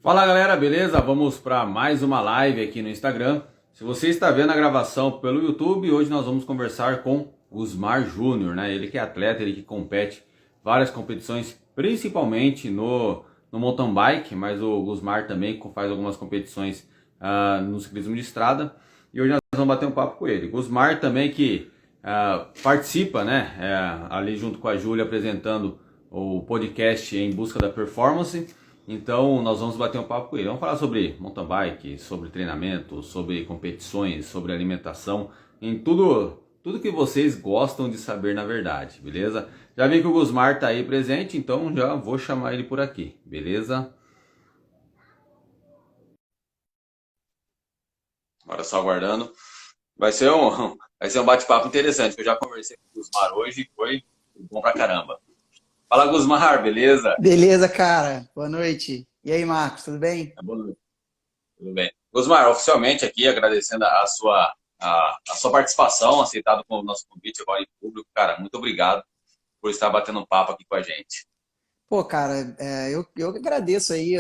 Fala galera, beleza? Vamos para mais uma live aqui no Instagram. Se você está vendo a gravação pelo YouTube, hoje nós vamos conversar com Gusmar Júnior, né? Ele que é atleta, ele que compete várias competições, principalmente no mountain bike, mas o Gusmar também faz algumas competições no ciclismo de estrada. E hoje nós vamos bater um papo com ele. Gusmar também que participa, né? Ali junto com a Júlia apresentando o podcast Em Busca da Performance. Então nós vamos bater um papo com ele. Vamos falar sobre mountain bike, sobre treinamento, sobre competições, sobre alimentação, em tudo que vocês gostam de saber na verdade, beleza? Já vi que o Gusmar tá aí presente, então já vou chamar ele por aqui, beleza? Agora só aguardando. Vai ser um, vai ser um bate-papo interessante, que eu já conversei com o Gusmar hoje e foi bom pra caramba. Fala Gusmar, beleza? Beleza, cara. Boa noite. E aí, Marcos, tudo bem? Tá bom? Tudo bem. Gusmar, oficialmente aqui agradecendo a sua participação, aceitado com o nosso convite agora em público. Cara, muito obrigado por estar batendo um papo aqui com a gente. Pô, cara, eu que agradeço aí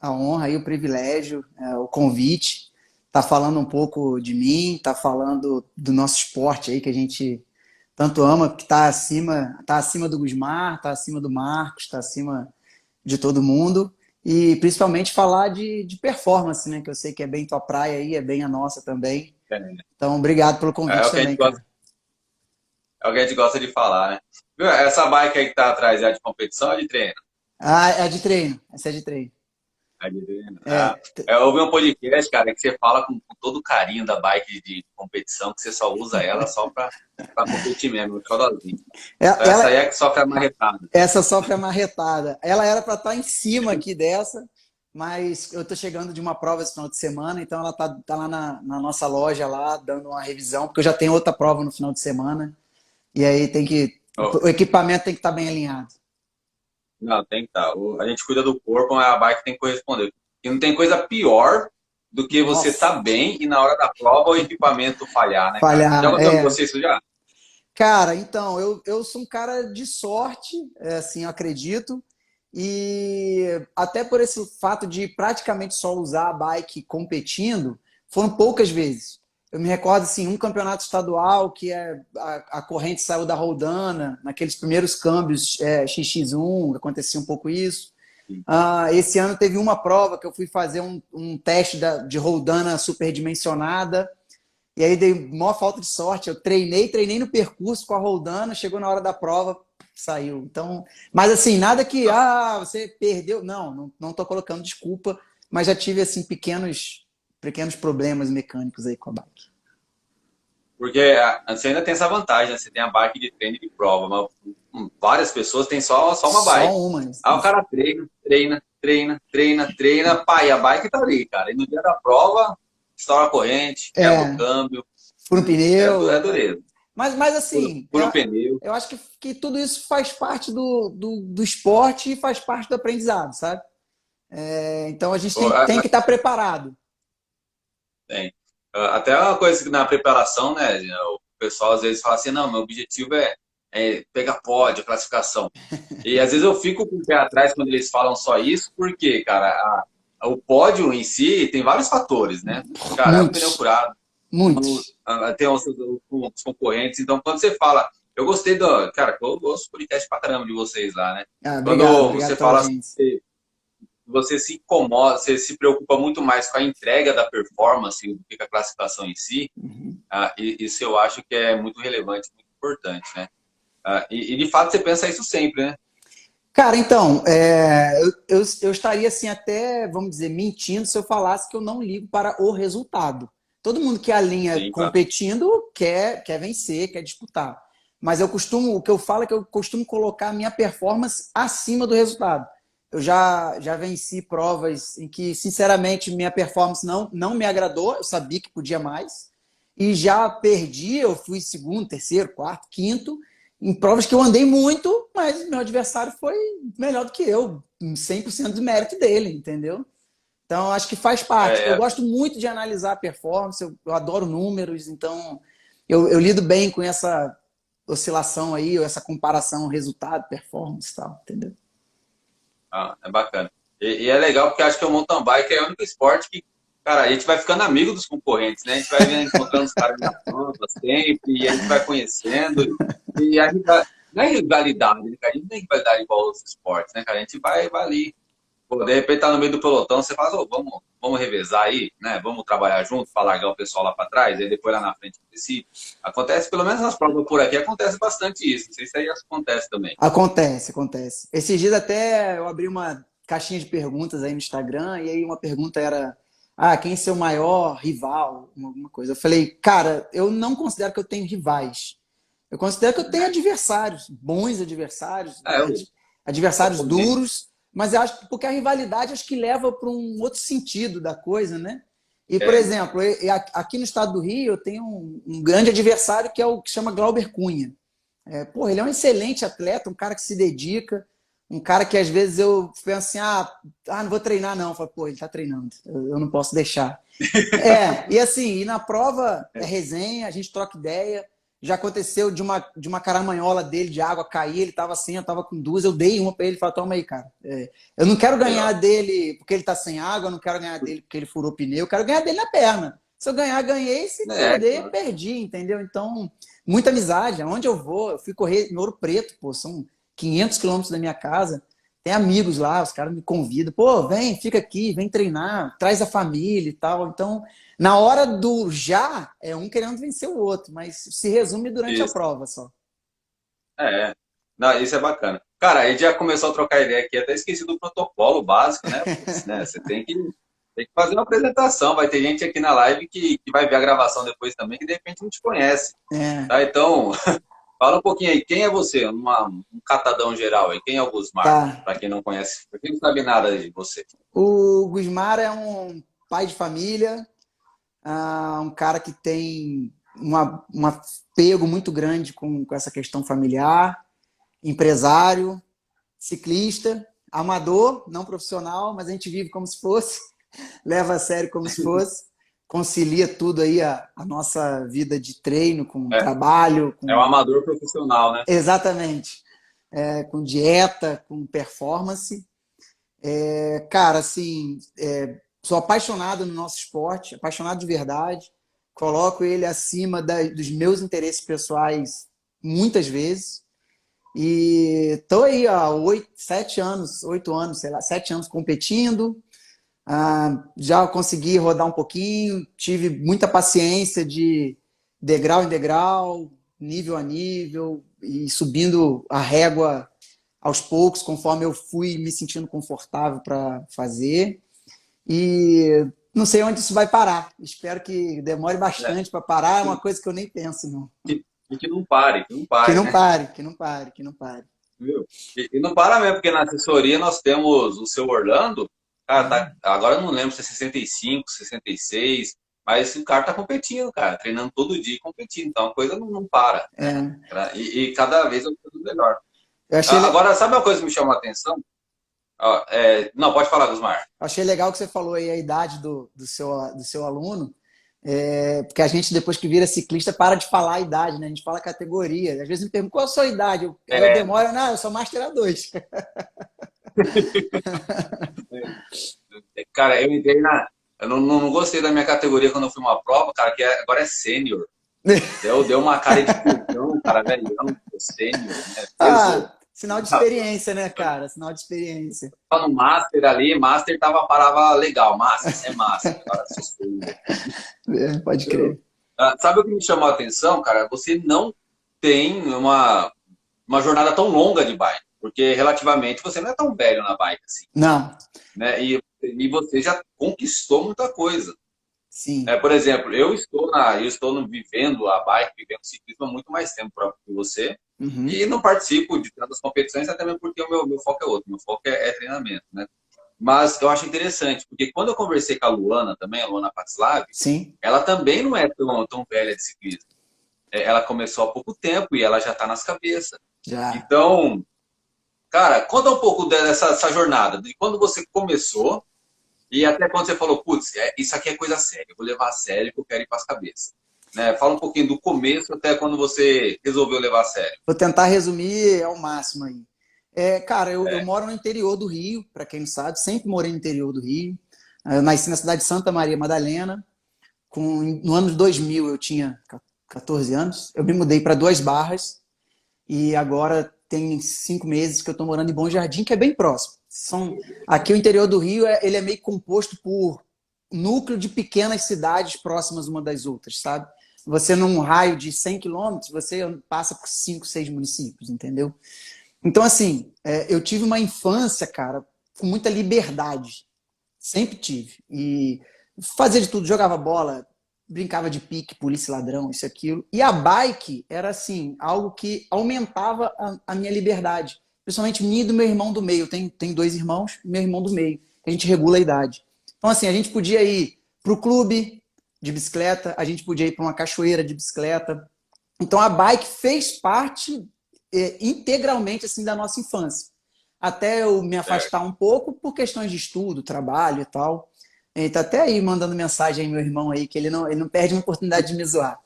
a honra e o privilégio, o convite. Tá falando um pouco de mim, tá falando do nosso esporte aí que a gente tanto ama, que tá acima do Gusmar, tá acima do Marcos, tá acima de todo mundo. E principalmente falar de performance, né? Que eu sei que é bem tua praia aí, é bem a nossa também. Então, obrigado pelo É convite o que a gente também, gosta, cara. é o que a gente gosta de falar, né? Viu? Essa bike aí que tá atrás é de competição ou de treino? Ah, é de treino. Essa é de treino. É de treino. Ah, É, eu ouvi um podcast, cara, que você fala com todo o carinho da bike de competição, que você só usa ela só pra competir mesmo, sozinho. Então essa aí ela, é que sofre a marretada. essa sofre a marretada. Ela era para estar em cima aqui dessa, mas eu tô chegando de uma prova esse final de semana, então ela tá lá na nossa loja lá, dando uma revisão, porque eu já tenho outra prova no final de semana, e aí o equipamento tem que estar bem alinhado. Não, tem que estar. A gente cuida do corpo, mas a bike tem que corresponder. E não tem coisa pior do que você Nossa, tá bem e na hora da prova o equipamento falhar, né, cara? Já falhar, aconteceu com você isso já? Cara, então, eu sou um cara de sorte, assim, eu acredito, e até por esse fato de praticamente só usar a bike competindo, foram poucas vezes. Eu me recordo, assim, um campeonato estadual que a corrente saiu da roldana, naqueles primeiros câmbios XX1, acontecia um pouco isso. Esse ano teve uma prova que eu fui fazer um teste de roldana superdimensionada, e aí dei maior falta de sorte. Eu treinei no percurso com a Roldana, chegou na hora da prova, saiu. Então, mas assim, nada que você perdeu. Não tô colocando desculpa, mas já tive assim pequenos problemas mecânicos aí com a bike. Porque você ainda tem essa vantagem, né? Você tem a bike de treino e de prova, mas várias pessoas têm só uma Só bike. uma. Aí o cara treina, pá, e a bike tá ali, cara. E no dia da prova, estoura a corrente, quebra o É, câmbio, furo um é pneu. dureza. Mas assim, Fura um pneu. eu acho que tudo isso faz parte do esporte e faz parte do aprendizado, sabe? Então a gente tem que estar preparado. Tem. Até uma coisa que na preparação, né, o pessoal às vezes fala assim, não, meu objetivo é pegar pódio, classificação. E às vezes eu fico com o pé atrás quando eles falam só isso, porque, cara, o pódio em si tem vários fatores, né? Cara, é o pneu Muitos, furado, muitos. tem os concorrentes. Então, quando você fala, eu gostei do. Cara, eu gosto do podcast pra caramba de vocês lá, né? Obrigado, Quando obrigado você pela fala assim, audiência. você se incomoda, você se preocupa muito mais com a entrega da performance do que com a classificação em si, isso eu acho que é muito relevante, muito importante, né? E de fato você pensa isso sempre, né? Cara, então, eu estaria assim até, vamos dizer, mentindo se eu falasse que eu não ligo para o resultado. Todo mundo que alinha Sim, claro. competindo quer vencer, quer disputar. Mas o que eu falo é que eu costumo colocar a minha performance acima do resultado. Eu já venci provas em que, sinceramente, minha performance não me agradou, eu sabia que podia mais. E já perdi, eu fui segundo, terceiro, quarto, quinto, em provas que eu andei muito, mas meu adversário foi melhor do que eu, 100% de mérito dele, entendeu? Então, acho que faz parte. É, Eu é, gosto muito de analisar a performance, eu adoro números, então eu lido bem com essa oscilação aí, ou essa comparação resultado, performance e tal, entendeu? é bacana. E é legal porque acho que o mountain bike é o único esporte que, cara, a gente vai ficando amigo dos concorrentes, né? A gente vai vendo, encontrando os caras na rampa sempre, e a gente vai conhecendo. E a gente não é rivalidade, né, cara? A gente não tem rivalidade igual aos esportes, né, cara? A gente vai ali. Pô, de repente tá no meio do pelotão, você fala, "Ô, vamos revezar aí, né? Vamos trabalhar junto para largar o pessoal lá para trás, aí depois lá na frente decide. Acontece, pelo menos nas provas por aqui, acontece bastante isso. Não sei se aí acontece também. Acontece, acontece. Esses dias até eu abri uma caixinha de perguntas aí no Instagram, e aí uma pergunta era: quem é seu maior rival? Alguma coisa. Eu falei, cara, eu não considero que eu tenho rivais. Eu considero que eu tenho adversários, bons adversários, É, adversários oponente. duros, mas eu acho que porque a rivalidade acho que leva para um outro sentido da coisa, né? E, por É, exemplo, aqui no estado do Rio, eu tenho um grande adversário que é o que chama Glauber Cunha. Porra, ele é um excelente atleta, um cara que se dedica, um cara que às vezes eu penso assim, não vou treinar não. Eu falo, pô, ele tá treinando, eu não posso deixar. E assim, e na prova é resenha, a gente troca ideia. Já aconteceu de uma caramanhola dele de água cair, ele tava sem, eu tava com duas, eu dei uma pra ele e falei, toma aí, cara. Eu não quero aí, ó. ganhar dele porque ele tá sem água, eu não quero ganhar dele porque ele furou pneu, eu quero ganhar dele na perna. Se eu ganhar, ganhei, se É, perder, claro. perdi, entendeu? Então, muita amizade. Aonde eu vou, eu fui correr em Ouro Preto, pô, são 500 quilômetros da minha casa. Tem amigos lá, os caras me convidam, pô, vem, fica aqui, vem treinar, traz a família e tal. Então, na hora do já, é um querendo vencer o outro, mas se resume durante a Isso. prova só. É. Não, isso é bacana. Cara, a gente já começou a trocar ideia aqui, até esqueci do protocolo básico, né? Putz, né? Você tem que fazer uma apresentação. Vai ter gente aqui na live que vai ver a gravação depois também, que de repente não te conhece. É, Tá? Então, fala um pouquinho aí, quem é você? Um catadão geral aí, quem é o Gusmar? tá. Para quem não conhece, para quem não sabe nada de você. O Gusmar é um pai de família, um cara que tem um apego muito grande com essa questão familiar, empresário, ciclista, amador, não profissional, mas a gente vive como se fosse, leva a sério como se fosse, concilia tudo aí a nossa vida de treino com É, trabalho, é um com amador profissional, né? exatamente, com dieta, com performance. Cara, assim, sou apaixonado no nosso esporte, apaixonado de verdade. Coloco ele acima dos meus interesses pessoais muitas vezes. E tô aí há 7 anos, 8 anos, sei lá, 7 anos competindo. Já consegui rodar um pouquinho, tive muita paciência de degrau em degrau, nível a nível, e subindo a régua aos poucos, conforme eu fui me sentindo confortável para fazer. E não sei onde isso vai parar. Espero que demore É, bastante para parar. É uma coisa que eu nem penso, não. e que não Que pare, não né? pare, que não pare, que não pare. Viu? E não para mesmo, porque na assessoria nós temos o seu Orlando, cara, agora eu não lembro se é 65, 66, mas o cara tá competindo, cara, treinando todo dia e competindo, então a coisa não para, né? É, E cada vez é um pouco melhor. eu achei, Agora, sabe uma coisa que me chamou a atenção? Ó, não, pode falar, Gusmar. achei legal que você falou aí a idade do seu aluno, porque a gente, depois que vira ciclista, para de falar a idade, né? A gente fala categoria. Às vezes me perguntam qual a sua idade. Aí eu É, demoro, não, eu sou Master A2. cara, eu entrei na. Eu não gostei da minha categoria quando eu fui uma prova, cara, agora é sênior. Deu uma cara de tiozão, cara, velhão, sênior, né? Peso. Sinal de experiência, né, cara? Sinal de experiência. Tava no Master ali, Master parava legal, Master, você é Master, agora sou sênior. Pode crer. Sabe o que me chamou a atenção, cara? Você não tem uma jornada tão longa de bike, porque relativamente você não é tão velho na bike assim, Não, né? E você já conquistou muita coisa. sim. Por exemplo, eu estou vivendo a bike, vivendo o ciclismo há muito mais tempo que você, Uhum. e não participo de tantas competições, até mesmo porque o meu foco é outro, meu foco é treinamento, né? Mas eu acho interessante, porque quando eu conversei com a Luana também, a Luana Patslav, Sim, ela também não é tão velha de ciclismo. Ela começou há pouco tempo e ela já está nas cabeças. já. Então, cara, conta um pouco dessa essa jornada, de quando você começou e até quando você falou, putz, isso aqui é coisa séria, eu vou levar a sério que eu quero ir para as cabeças. Né? Fala um pouquinho do começo até quando você resolveu levar a sério. Vou tentar resumir ao máximo aí. Cara, eu moro no interior do Rio, para quem não sabe, sempre morei no interior do Rio. Eu nasci na cidade de Santa Maria Madalena. No ano de 2000 eu tinha 14 anos. Eu me mudei para Duas Barras e agora tem 5 meses que eu estou morando em Bom Jardim, que é bem próximo. Aqui o interior do Rio ele é meio composto por núcleo de pequenas cidades próximas uma das outras, sabe? Você, num raio de 100 quilômetros, você passa por 5, 6 municípios, entendeu? Então, assim, eu tive uma infância, cara, com muita liberdade. Sempre tive. E fazia de tudo, jogava bola, brincava de pique, polícia e ladrão, isso e aquilo. E a bike era, assim, algo que aumentava a minha liberdade. Principalmente minha e do meu irmão do meio. Tem 2 irmãos, meu irmão do meio. A gente regula a idade. Então, assim, a gente podia ir para o clube de bicicleta, a gente podia ir para uma cachoeira de bicicleta. Então, a bike fez parte integralmente assim da nossa infância. Até eu me afastar um pouco por questões de estudo, trabalho e tal. Ele tá até aí mandando mensagem aí, meu irmão aí, que ele não perde uma oportunidade de me zoar.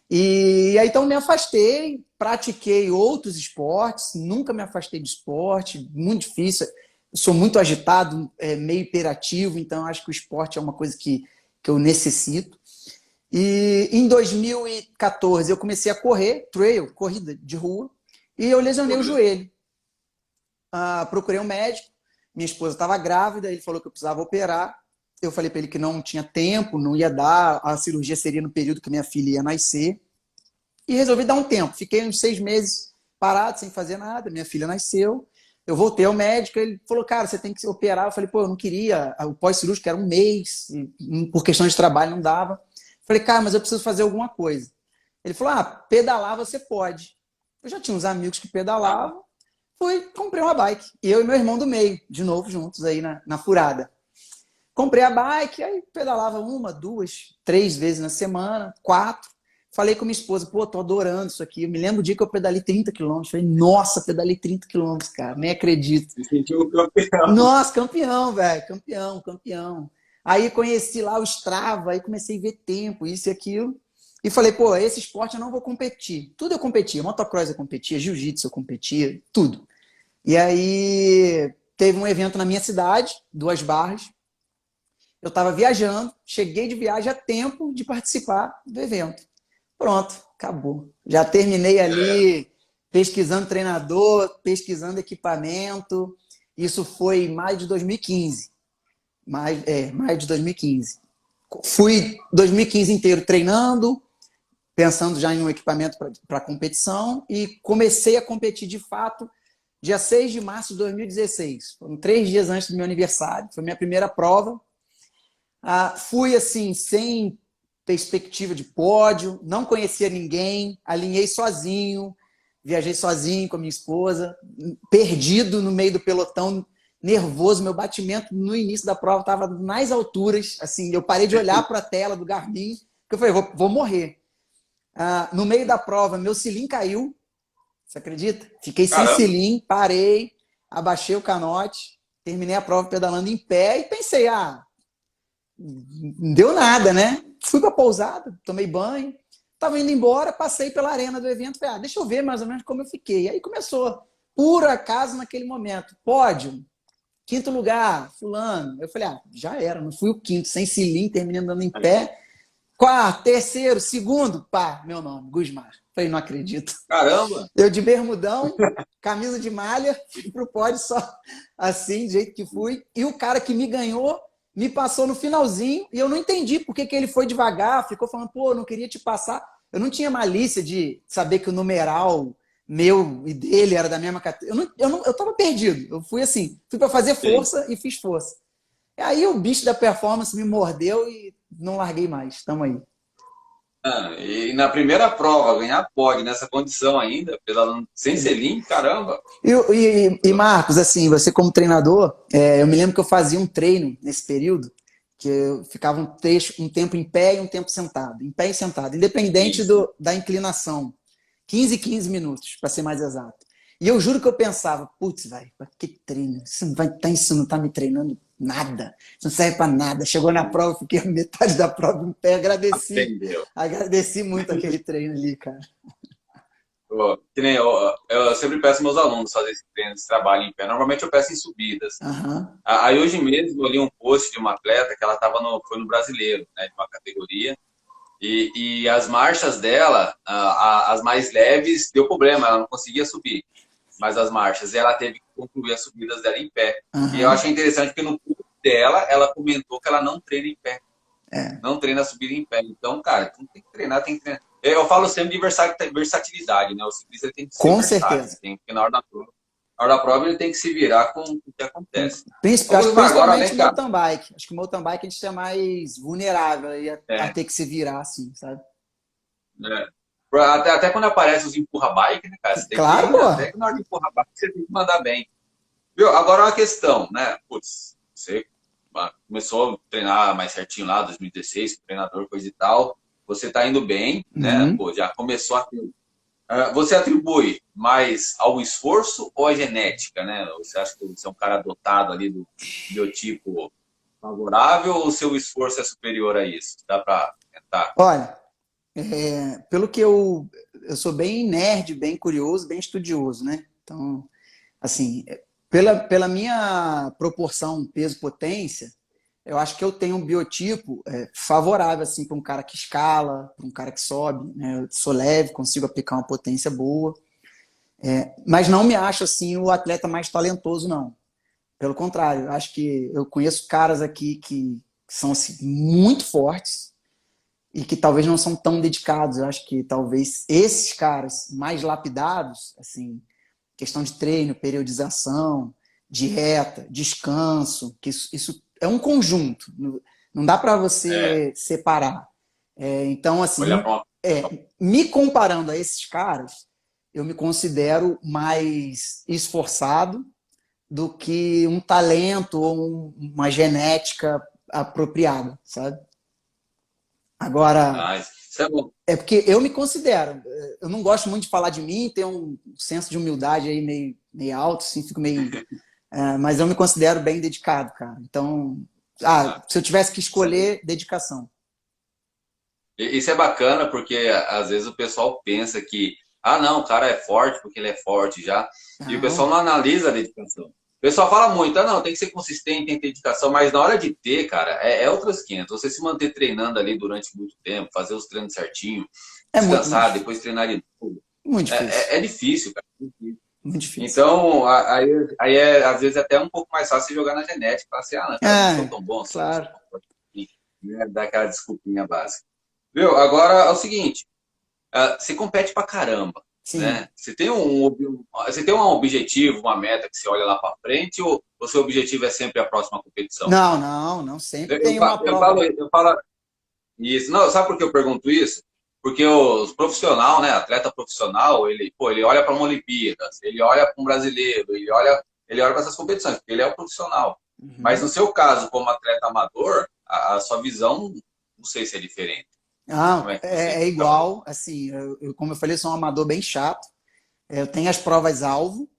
E aí então me afastei, pratiquei outros esportes, nunca me afastei do esporte, muito difícil. Eu sou muito agitado, meio hiperativo, então acho que o esporte é uma coisa que eu necessito. E em 2014 eu comecei a correr, trail, corrida de rua, e eu lesionei o joelho. Procurei um médico, minha esposa estava grávida, ele falou que eu precisava operar. Eu falei para ele que não tinha tempo, não ia dar, a cirurgia seria no período que minha filha ia nascer. E resolvi dar um tempo. Fiquei uns 6 meses parado, sem fazer nada. Minha filha nasceu. Eu voltei ao médico, ele falou, cara, você tem que se operar. Eu falei, pô, eu não queria. O pós-cirúrgico era um mês, por questão de trabalho não dava. Falei, cara, mas eu preciso fazer alguma coisa. Ele falou, pedalar você pode. Eu já tinha uns amigos que pedalavam. Comprei uma bike. Eu e meu irmão do meio, de novo, juntos aí na furada. Comprei a bike, aí pedalava 1, 2, 3 vezes na semana, 4. Falei com minha esposa, pô, tô adorando isso aqui. Eu me lembro o dia que eu pedalei 30 quilômetros. Falei, nossa, pedalei 30 quilômetros, cara, nem acredito. Se sentiu um campeão. Nossa, campeão, velho, campeão, campeão. Aí conheci lá o Strava, aí comecei a ver tempo, isso e aquilo. E falei, pô, esse esporte eu não vou competir. Tudo eu competia, motocross eu competia, jiu-jitsu eu competia, tudo. E aí teve um evento na minha cidade, Duas Barras. Eu estava viajando, cheguei de viagem a tempo de participar do evento. Pronto, acabou. Já terminei ali pesquisando treinador, pesquisando equipamento. Isso foi em maio de 2015. Maio de 2015. Fui 2015 inteiro treinando, pensando já em um equipamento para competição e comecei a competir de fato dia 6 de março de 2016. Foram 3 dias antes do meu aniversário. Foi minha primeira prova. Fui assim, sem perspectiva de pódio, não conhecia ninguém, alinhei sozinho, viajei sozinho com a minha esposa, perdido no meio do pelotão, nervoso, meu batimento no início da prova estava nas alturas, assim, eu parei de olhar para a tela do Garmin, porque eu falei, vou morrer. No meio da prova, meu cilim caiu, você acredita? Fiquei sem cilim, parei, abaixei o canote, terminei a prova pedalando em pé e pensei, não deu nada, né? Fui para a pousada, tomei banho, estava indo embora, passei pela arena do evento, falei, deixa eu ver mais ou menos como eu fiquei. Aí começou, por acaso, naquele momento, pódio, 5º lugar, fulano. Eu falei, já era, não fui o 5º, sem cilim, terminei andando em pé. 4º, 3º, 2º, meu nome, Gusmar. Falei, não acredito. Caramba! Eu de bermudão, camisa de malha, fui pro pódio só assim, do jeito que fui. E o cara que me ganhou me passou no finalzinho e eu não entendi por que ele foi devagar, ficou falando, pô, eu não queria te passar. Eu não tinha malícia de saber que o numeral meu e dele era da mesma categoria. Eu tava perdido. Eu fui assim, fui para fazer força e fiz força. E aí o bicho da performance me mordeu e não larguei mais. Tamo aí. E na primeira prova, ganhar pódio nessa condição ainda, pedalando sem selim, caramba! E Marcos, assim, você como treinador, eu me lembro que eu fazia um treino nesse período, que eu ficava um tempo em pé e um tempo sentado. Em pé e sentado, independente da inclinação. 15 minutos, para ser mais exato. E eu juro que eu pensava, putz, velho, que treino? Isso não tá me treinando nada. Isso não serve para nada. Chegou na prova, eu fiquei a metade da prova em pé, agradeci. Entendeu. Agradeci muito aquele treino ali, cara. Que nem eu sempre peço aos meus alunos fazer esse trabalho em pé. Normalmente eu peço em subidas. Aham. Aí hoje mesmo eu li um post de uma atleta que ela foi no brasileiro, né, de uma categoria, e as marchas dela, as mais leves, deu problema, ela não conseguia subir. Mas as marchas, e ela teve que concluir as subidas dela em pé. E eu Aham. achei interessante porque no post dela, ela comentou que ela não treina em pé. É. Não treina a subida em pé. Então, cara, tu tem que treinar, tem que treinar. Eu falo sempre de versatilidade, né? O ciclista tem que ser Com versátil. certeza. Porque na hora da prova ele tem que se virar com o que acontece. Acho que Agora, principalmente vem o cá. mountain bike. Acho que o mountain bike a gente é mais vulnerável aí a É, ter que se virar, assim, sabe? né? Até quando aparece os empurra-bike, né, cara? Você tem Claro, que, pô. até que na hora de empurra-bike, você tem que mandar bem. Viu? Agora uma questão, né? Putz, você começou a treinar mais certinho lá, 2016, treinador, coisa e tal. Você tá indo bem, né? Uhum. Pô, já começou a ter. Você atribui mais ao esforço ou à genética, né? Você acha que você é um cara dotado ali do biotipo favorável ou o seu esforço é superior a isso? Dá para tentar? Olha, pelo que eu sou bem nerd, bem curioso, bem estudioso, né? Então, assim, pela minha proporção peso-potência, eu acho que eu tenho um biotipo favorável assim para um cara que escala, para um cara que sobe, né? Eu sou leve, consigo aplicar uma potência boa, mas não me acho assim o atleta mais talentoso, não. Pelo contrário, eu acho que eu conheço caras aqui que são assim, muito fortes e que talvez não são tão dedicados. Eu acho que talvez esses caras mais lapidados, assim, questão de treino, periodização, dieta, descanso, que isso é um conjunto. Não dá para É, você separar. Então, olhar assim, para uma. me comparando a esses caras, eu me considero mais esforçado do que um talento ou uma genética apropriada, sabe? Agora, Ah, isso é bom. é porque eu me considero, eu não gosto muito de falar de mim, tenho um senso de humildade aí meio alto, assim, fico meio. Mas eu me considero bem dedicado, cara. Então, Ah, se eu tivesse que isso é bom. escolher, dedicação. Isso é bacana porque às vezes o pessoal pensa que, ah, não, o cara é forte porque ele é forte já. E o pessoal Não, não analisa a dedicação. O pessoal fala muito, ah, não, tem que ser consistente, tem que ter dedicação, mas na hora de ter, cara, é outras 500. Você se manter treinando ali durante muito tempo, fazer os treinos certinho, é muito mais descansar, difícil. depois treinar de novo, Muito difícil. é difícil, cara. Muito difícil. Então, aí às vezes é até um pouco mais fácil jogar na genética, falar assim, ah, não, cara, eu não sou tão bom assim, não sou Claro. tão forte assim, né? Dar aquela desculpinha básica. Viu? Agora é o seguinte, você compete pra caramba, Sim. né? Você tem um objetivo, uma meta que você olha lá pra frente, ou o seu objetivo é sempre a próxima competição? Não, não, não. Sempre Eu, eu, tem fa- uma eu falo, prova. eu falo isso. Não, sabe por que eu pergunto isso? Porque os profissional, né, atleta profissional, ele olha para uma Olimpíadas, ele olha para um brasileiro, ele olha para essas competições, porque ele é um profissional. Mas Uhum. no seu caso, como atleta amador, a sua visão, não sei se é diferente. Não, Como é que você é trabalha? igual. Assim, como eu falei, sou um amador bem chato. Eu tenho as provas-alvo.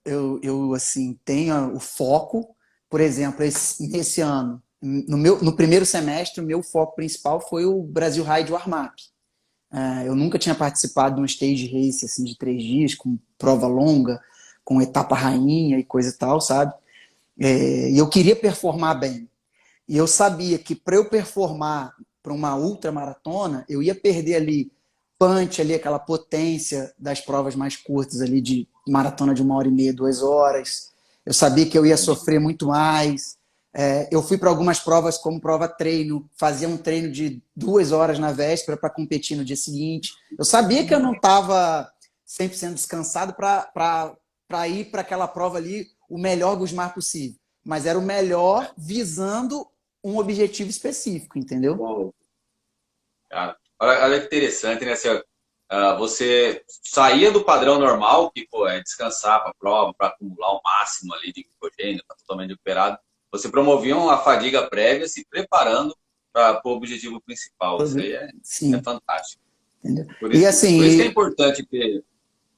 Eu assim, tenho o foco. Por exemplo, nesse ano, no primeiro semestre, o meu foco principal foi o Brasil Ride Warm-Up. Eu nunca tinha participado de um stage race assim, de 3 dias, com prova longa, com etapa rainha e coisa e tal, sabe? E eu queria performar bem. E eu sabia que para eu performar para uma ultramaratona, eu ia perder ali punch, ali, aquela potência das provas mais curtas ali de maratona de 1 hora e meia, 2 horas. Eu sabia que eu ia sofrer muito mais. Eu fui para algumas provas como prova treino, fazia um treino de 2 horas na véspera para competir no dia seguinte. Eu sabia que eu não estava 100% descansado para ir para aquela prova ali o melhor Gusmar possível. Mas era o melhor visando um objetivo específico, entendeu? Pô, cara, olha que interessante, né? Você saía do padrão normal, que pô, é descansar para a prova, para acumular o máximo ali de glicogênio, para totalmente recuperado. Você promovia uma fadiga prévia, se preparando para o objetivo principal. Isso aí é Sim, fantástico. entendeu? Por E isso, por isso que é assim, importante ter.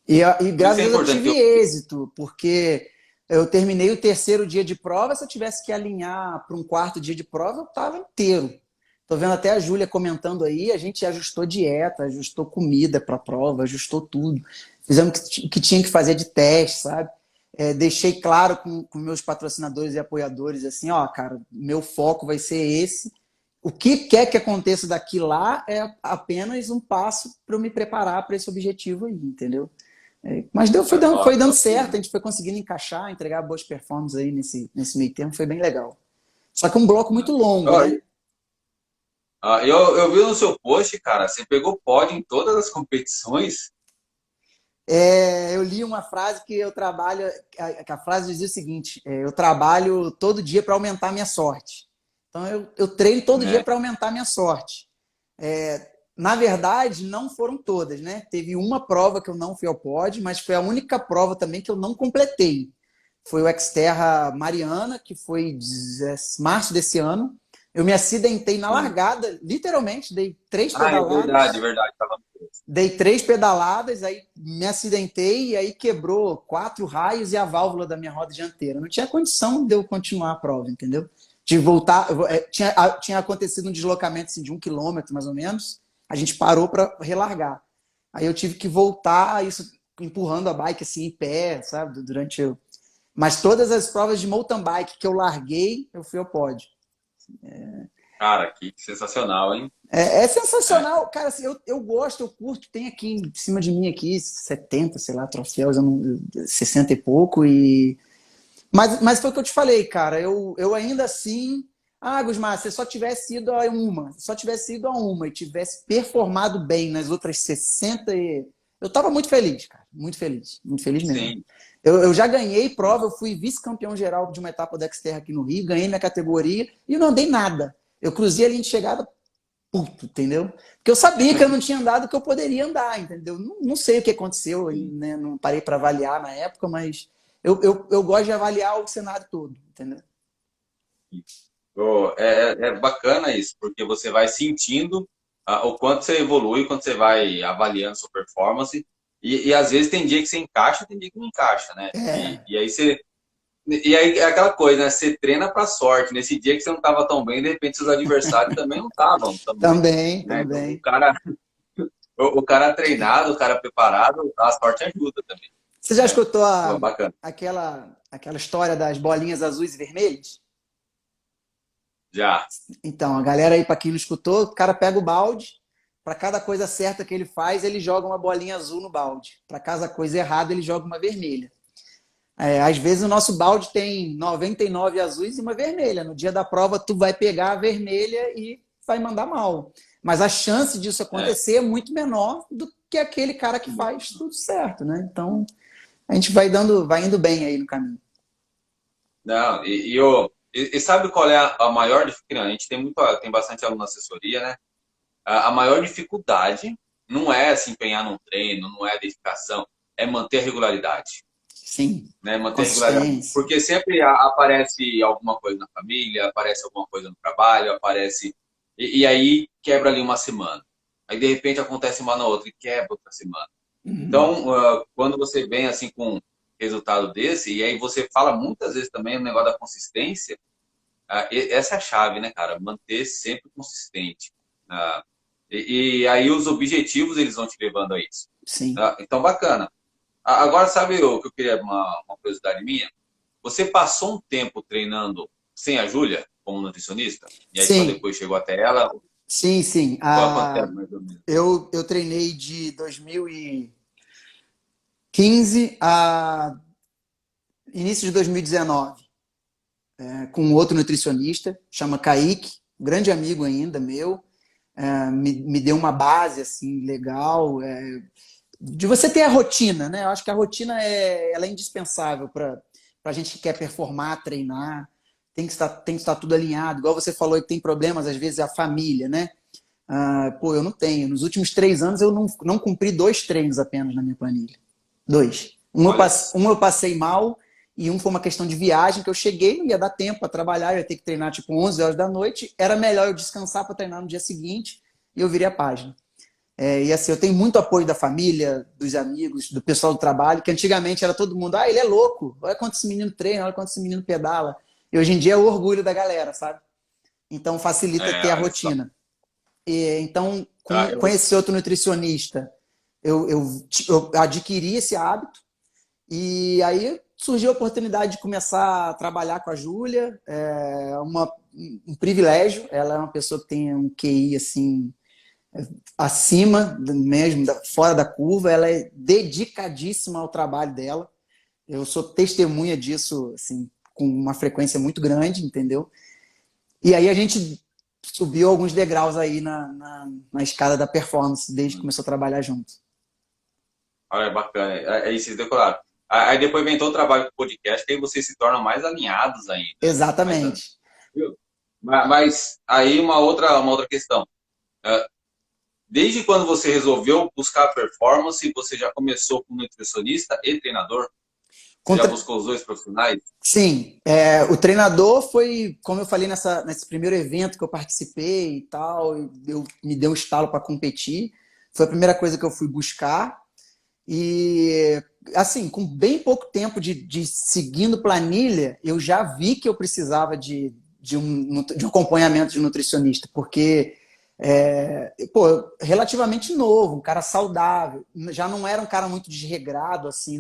e Por isso que graças é a Deus eu importante tive ter. êxito, porque eu terminei o terceiro dia de prova, se eu tivesse que alinhar para um quarto dia de prova, eu estava inteiro. Tô vendo até a Júlia comentando aí, a gente ajustou dieta, ajustou comida para a prova, ajustou tudo. Fizemos o que tinha que fazer de teste, sabe? Deixei claro com meus patrocinadores e apoiadores assim, ó, cara, meu foco vai ser esse. O que quer que aconteça daqui lá é apenas um passo para eu me preparar para esse objetivo aí, entendeu? Mas foi dando certo, a gente foi conseguindo encaixar, entregar boas performances aí nesse meio tempo, foi bem legal. Só que é um bloco muito longo, né? Eu vi no seu post, cara, você pegou pódio em todas as competições. Eu li uma frase que eu trabalho, que a frase dizia o seguinte: eu trabalho todo dia para aumentar minha sorte. Então eu treino todo dia para aumentar minha sorte. Na verdade, não foram todas, né? Teve uma prova que eu não fui ao pódio, mas foi a única prova também que eu não completei. Foi o Xterra Mariana, que foi março desse ano. Eu me acidentei na largada, literalmente, dei 3 pedaladas. É verdade. Dei 3 pedaladas, aí me acidentei e aí quebrou 4 raios e a válvula da minha roda dianteira. Não tinha condição de eu continuar a prova, entendeu? De voltar, tinha acontecido um deslocamento assim, de 1 quilômetro, mais ou menos. A gente parou para relargar. Aí eu tive que voltar, isso empurrando a bike assim em pé, sabe? Mas todas as provas de mountain bike que eu larguei, eu fui ao pódio. Cara, que sensacional, hein? É sensacional. Cara, assim, eu gosto, eu curto. Tem aqui em cima de mim aqui 70, sei lá, troféus, 60 e pouco. Mas foi o que eu te falei, cara. Eu ainda assim... Gusmar, se só tivesse ido a uma e tivesse performado bem nas outras 60, eu tava muito feliz, cara. Muito feliz mesmo. Sim. Eu já ganhei prova, eu fui vice-campeão geral de uma etapa da Xterra aqui no Rio, ganhei minha categoria e não andei nada. Eu cruzei a linha de chegada puto, entendeu? Porque eu sabia que eu não tinha andado o que eu poderia andar, entendeu? Não sei o que aconteceu, né? Não parei para avaliar na época, mas eu gosto de avaliar o cenário todo, entendeu? É bacana isso, porque você vai sentindo o quanto você evolui, quando você vai avaliando sua performance, e às vezes tem dia que você encaixa, tem dia que não encaixa, né? E aí é aquela coisa, né? Você treina pra sorte. Nesse dia que você não estava tão bem, de repente seus adversários também não estavam tão bem, né? Também. Então, o cara treinado, o cara preparado, a sorte ajuda também. Você já escutou Bacana. aquela história das bolinhas azuis e vermelhas? Já. Então, a galera aí, para quem não escutou, o cara pega o balde, para cada coisa certa que ele faz, ele joga uma bolinha azul no balde. Para cada coisa errada, ele joga uma vermelha. Às vezes o nosso balde tem 99 azuis e uma vermelha. No dia da prova, tu vai pegar a vermelha e vai mandar mal. Mas a chance disso acontecer é muito menor do que aquele cara que faz tudo certo, né? Então, a gente vai indo bem aí no caminho. Não, e sabe qual é a maior dificuldade? A gente tem bastante aluno na assessoria, né? A maior dificuldade não é se empenhar num treino, não é a dedicação, é manter a regularidade. Sim. Né? Manter a regularidade. Porque sempre aparece alguma coisa na família, aparece alguma coisa no trabalho, aparece. E aí quebra ali uma semana. Aí de repente acontece uma na outra e quebra outra semana. Então, quando você vem assim com resultado desse, e aí você fala muitas vezes também o negócio da consistência, essa é a chave, né, cara? Manter sempre consistente. E aí os objetivos, eles vão te levando a isso. Sim. Então, bacana. Agora, sabe o que eu queria, uma curiosidade minha? Você passou um tempo treinando sem a Júlia, como nutricionista? E aí só depois chegou até ela? Sim. Quanto tempo, mais ou menos? Eu treinei de 2015 a início de 2019 com outro nutricionista, chama Kaique, grande amigo ainda meu. Me deu uma base assim legal de você ter a rotina, né? Eu acho que a rotina ela é indispensável para a gente que quer performar, treinar. Tem que estar tudo alinhado. Igual você falou que tem problemas, às vezes, a família, né? Eu não tenho. Nos últimos 3 anos, eu não cumpri 2 treinos apenas na minha planilha. 2. Um eu passei mal e um foi uma questão de viagem, que eu cheguei, não ia dar tempo para trabalhar, eu ia ter que treinar tipo 11 horas da noite. Era melhor eu descansar para treinar no dia seguinte e eu virei a página. E assim, eu tenho muito apoio da família, dos amigos, do pessoal do trabalho, que antigamente era todo mundo, ele é louco, olha quanto esse menino treina, olha quanto esse menino pedala. E hoje em dia é o orgulho da galera, sabe? Então facilita ter a rotina. Então, Tá, com esse outro nutricionista, eu adquiri esse hábito. E aí surgiu a oportunidade de começar a trabalhar com a Júlia. Um privilégio. Ela é uma pessoa que tem um QI assim, acima mesmo, fora da curva. Ela é dedicadíssima ao trabalho dela. Eu sou testemunha disso assim, com uma frequência muito grande, entendeu? E aí a gente subiu alguns degraus aí na escada da performance, desde que começou a trabalhar junto. olha, bacana. Aí vocês decoraram. Aí depois inventou o trabalho com o podcast, que aí vocês se tornam mais alinhados ainda. Exatamente. Viu? Mas aí uma outra questão. Desde quando você resolveu buscar performance, você já começou como nutricionista e treinador? Você já buscou os dois profissionais? Sim, o treinador foi, como eu falei nesse primeiro evento que eu participei e tal, me deu um estalo para competir. Foi a primeira coisa que eu fui buscar. E, assim, com bem pouco tempo de seguindo planilha, eu já vi que eu precisava de um acompanhamento de nutricionista, porque, relativamente novo, um cara saudável, já não era um cara muito desregrado, assim,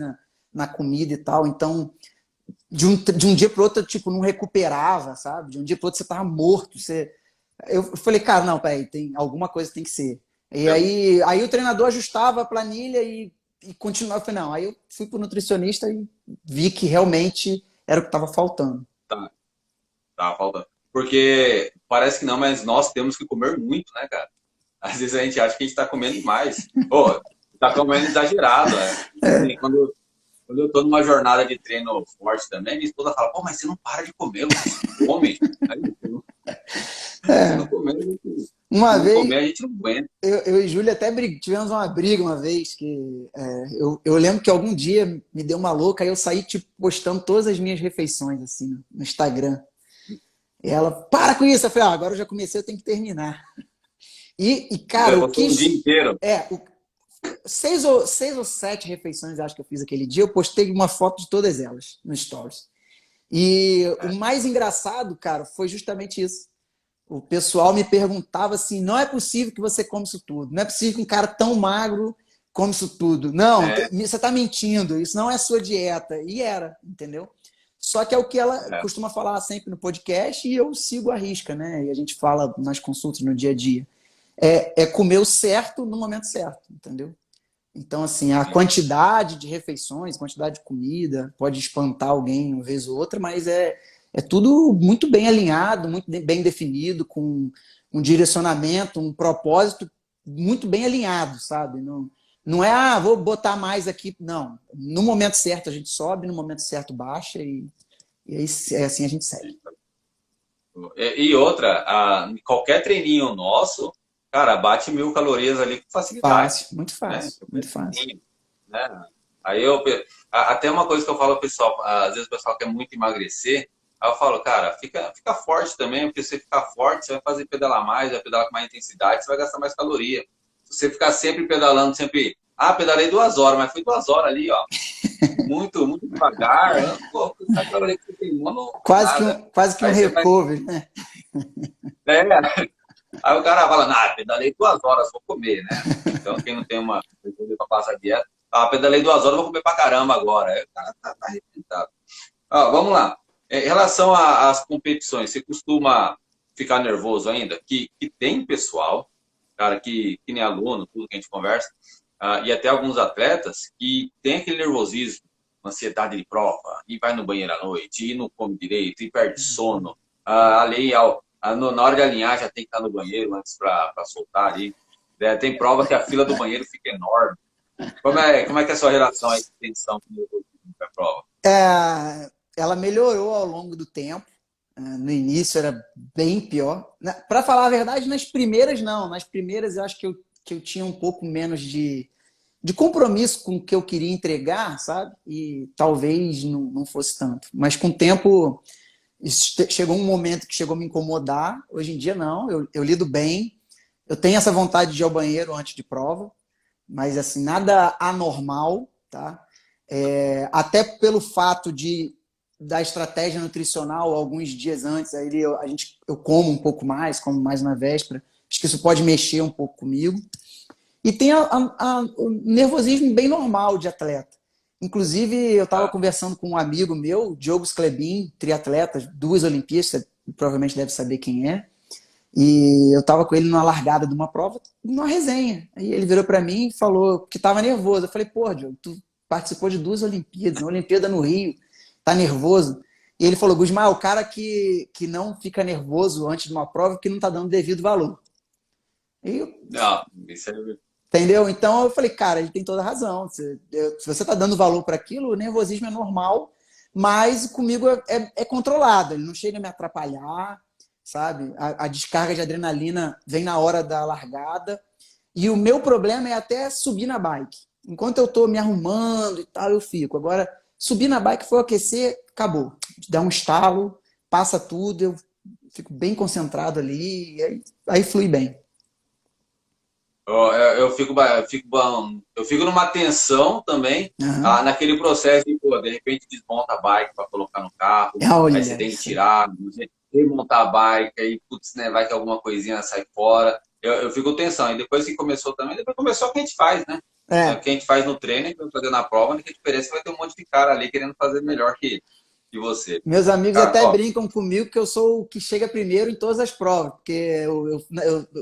na comida e tal, então de um dia para o outro, tipo, não recuperava, sabe? De um dia para o outro você tava morto. Eu falei, cara, não, peraí, alguma coisa tem que ser. E aí o treinador ajustava a planilha e continuava. Eu falei, não, aí eu fui pro nutricionista e vi que realmente era o que estava faltando. Tá faltando. Porque parece que não, mas nós temos que comer muito, né, cara? Às vezes a gente acha que a gente tá comendo demais. Pô, tá comendo exagerado, Assim, quando eu tô numa jornada de treino forte também, minha esposa fala, pô, mas você não para de comer, você come. Aí, se não comer, Uma vez, comer, a gente não aguenta. eu e Júlia até tivemos uma briga uma vez, que eu lembro que algum dia me deu uma louca, aí eu saí tipo, postando todas as minhas refeições assim no Instagram. E ela, para com isso! Eu falei, agora eu já comecei, eu tenho que terminar. E cara, O dia inteiro. 6 ou 7 refeições, acho que eu fiz aquele dia. Eu postei uma foto de todas elas no Stories. E o mais engraçado, cara, foi justamente isso. O pessoal me perguntava assim: não é possível que você come isso tudo. Não é possível que um cara tão magro come isso tudo. Não, você está mentindo. Isso não é sua dieta. E era, entendeu? Só que é o que ela costuma falar sempre no podcast e eu sigo a risca, né? E a gente fala nas consultas no dia a dia. É comer o certo no momento certo, entendeu? Então, assim, a quantidade de refeições, quantidade de comida, pode espantar alguém uma vez ou outra, mas é tudo muito bem alinhado, muito bem definido, com um direcionamento, um propósito muito bem alinhado, sabe? Não é, vou botar mais aqui, não. No momento certo a gente sobe, no momento certo baixa e assim a gente segue. E outra, qualquer treininho nosso, cara, bate 1.000 calorias ali com facilidade. Fácil, muito fácil, Né? muito fácil. Né? Aí até uma coisa que eu falo ao pessoal, às vezes o pessoal quer muito emagrecer, aí eu falo, cara, fica forte também, porque se você ficar forte, você vai fazer pedalar mais, vai pedalar com mais intensidade, você vai gastar mais caloria. Se você ficar sempre pedalando, pedalei 2 horas, mas foi 2 horas ali, ó. Muito, muito devagar. Pô, essa caloria que você queimou, quase que um recovery, né? Aí o cara fala, pedalei 2 horas, vou comer, né? Então, quem não tem uma para passar dieta, pedalei 2 horas, vou comer pra caramba agora. Aí o cara tá arrebentado. Vamos lá. Em relação às competições, você costuma ficar nervoso ainda? Que tem pessoal, cara, que nem aluno, tudo que a gente conversa, e até alguns atletas que tem aquele nervosismo, ansiedade de prova, e vai no banheiro à noite, e não come direito, e perde sono. Na hora de alinhar já tem que estar no banheiro antes para soltar ali. Tem prova que a fila do banheiro fica enorme. Como é que é a sua relação aí com tensão com a prova? Ela melhorou ao longo do tempo. No início era bem pior. Para falar a verdade, nas primeiras não. Nas primeiras eu acho que eu tinha um pouco menos de compromisso com o que eu queria entregar, sabe? E talvez não fosse tanto. Mas com o tempo, chegou um momento que chegou a me incomodar. Hoje em dia não, eu lido bem. Eu tenho essa vontade de ir ao banheiro antes de prova, mas assim, nada anormal, tá? Até pelo fato da estratégia nutricional, alguns dias antes, aí eu como um pouco mais, como mais na véspera, Acho que isso pode mexer um pouco comigo. E tem o nervosismo bem normal de atleta. Inclusive, eu estava conversando com um amigo meu, Diogo Sclebin, triatleta, 2 Olimpíadas, você provavelmente deve saber quem é. E eu estava com ele numa largada de uma prova, numa resenha. Aí ele virou para mim e falou que estava nervoso. Eu falei, pô, Diogo, tu participou de 2 Olimpíadas, uma Olimpíada no Rio, tá nervoso? E ele falou, Gusmar, o cara que não fica nervoso antes de uma prova que não tá dando devido valor. E eu, Não, isso é... entendeu? Então eu falei, cara, ele tem toda a razão. Se você está dando valor para aquilo, o nervosismo é normal, mas comigo é controlado, ele não chega a me atrapalhar, sabe? A descarga de adrenalina vem na hora da largada. E o meu problema é até subir na bike. Enquanto eu estou me arrumando e tal, eu fico. Agora, subir na bike, foi aquecer, acabou. Dá um estalo, passa tudo, eu fico bem concentrado ali, e aí flui bem. Eu fico numa tensão também, Uhum. naquele processo de, pô, de repente desmonta a bike para colocar no carro, aí você Olha, tem que tirar, remontar a bike, aí, putz, né, vai que alguma coisinha sai fora. Eu fico tensão. E depois que começou também, depois começou o que a gente faz, né? O é. que a gente faz no treino, a gente vai fazer na prova, que a diferença vai ter um monte de cara ali querendo fazer melhor que você. Meus amigos Cara, até ó, brincam comigo que eu sou o que chega primeiro em todas as provas, porque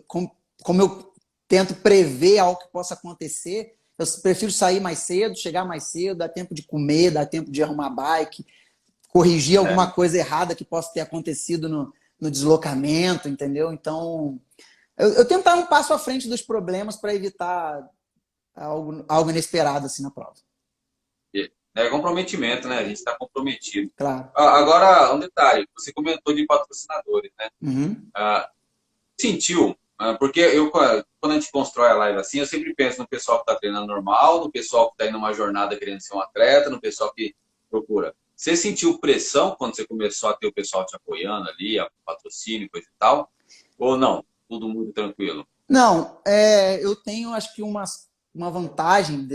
como eu tento prever algo que possa acontecer, eu prefiro sair mais cedo, chegar mais cedo, dar tempo de comer, dar tempo de arrumar bike, corrigir alguma coisa errada que possa ter acontecido no deslocamento, entendeu? Então, eu tento estar um passo à frente dos problemas para evitar algo inesperado assim na prova. é comprometimento, né? A gente está comprometido. Claro. Agora, um detalhe, você comentou de patrocinadores, né? Uhum. Sentiu, porque quando a gente constrói a live assim, eu sempre penso no pessoal que está treinando normal, no pessoal que está indo numa jornada querendo ser um atleta, no pessoal que procura. Você sentiu pressão quando você começou a ter o pessoal te apoiando ali, a patrocínio, coisa e tal? Ou não? Tudo muito tranquilo? Não, eu tenho acho que uma vantagem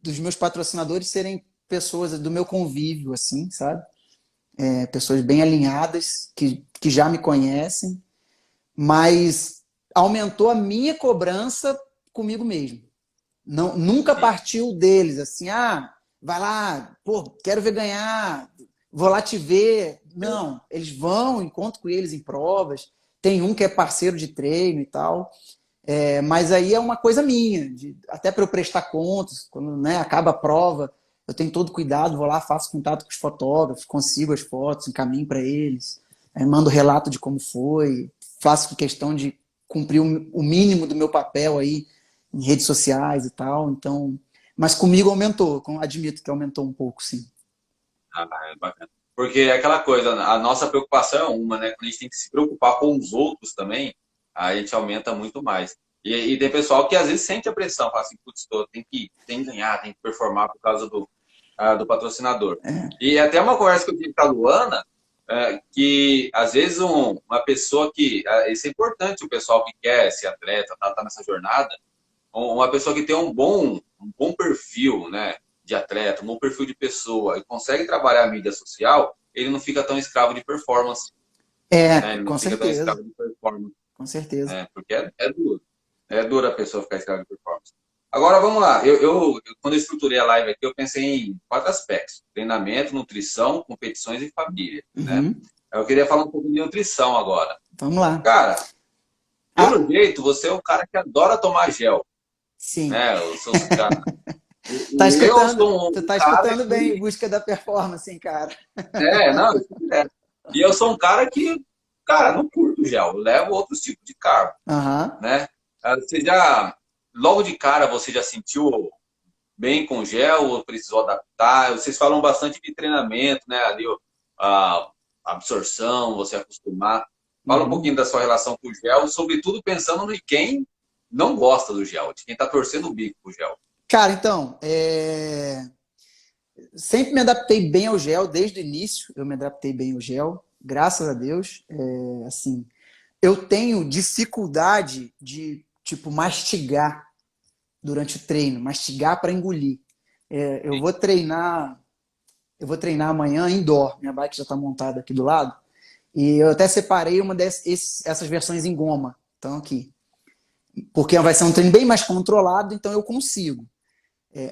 dos meus patrocinadores serem pessoas do meu convívio, assim, sabe? Pessoas bem alinhadas, que já me conhecem, mas aumentou a minha cobrança comigo mesmo. Não, nunca Sim. partiu deles, assim, vai lá, pô, quero ver ganhar, vou lá te ver. Não, eles vão, encontro com eles em provas, tem um que é parceiro de treino e tal. Mas aí é uma coisa minha, até para eu prestar contas, quando, né, acaba a prova, eu tenho todo cuidado, vou lá, faço contato com os fotógrafos, consigo as fotos, encaminho para eles, mando relato de como foi, faço questão de cumprir o mínimo do meu papel aí em redes sociais e tal. Então, mas comigo aumentou, admito que aumentou um pouco, sim. É bacana. Porque é aquela coisa, a nossa preocupação é uma, né? Quando a gente tem que se preocupar com os outros também, aí a gente aumenta muito mais. E tem pessoal que às vezes sente a pressão, fala assim, putz, tem que ganhar, tem que performar por causa do patrocinador. E até uma conversa que eu tive com a Luana, que às vezes uma pessoa isso é importante, o pessoal que quer ser atleta, tá nessa jornada, uma pessoa que tem um bom perfil, né, de atleta, um bom perfil de pessoa e consegue trabalhar a mídia social, ele não fica tão escravo de performance, né? Ele não Com fica tão certeza, escravo de performance, com certeza. né? Porque é duro. É duro a pessoa ficar escrava de performance. Agora, vamos lá. Quando eu estruturei a live aqui, eu pensei em 4 aspectos. Treinamento, nutrição, competições e família, né? Uhum. Eu queria falar um pouco de nutrição agora. Vamos lá. Cara, pelo Ah, jeito, você é um cara que adora tomar gel, sim. né? Os seus caras. Tá Eu escutando? sou Tu um tá cara escutando bem em que. busca da performance, hein, cara? Não, isso é. E eu sou um cara que, cara, não curto gel, eu levo outros tipos de carbo, Aham. né? Logo de cara, você já sentiu bem com gel ou precisou adaptar? Vocês falam bastante de treinamento, né? Ali, a absorção, você acostumar. Fala um Uhum. pouquinho da sua relação com o gel, sobretudo pensando em quem não gosta do gel, de quem está torcendo o bico com o gel. Cara, então, sempre me adaptei bem ao gel, desde o início eu me adaptei bem ao gel, graças a Deus. Assim, eu tenho dificuldade de, tipo, mastigar durante o treino, mastigar para engolir. Eu vou treinar amanhã indoor, minha bike já está montada aqui do lado, e eu até separei essas versões em goma, estão aqui. porque vai ser um treino bem mais controlado, então eu consigo.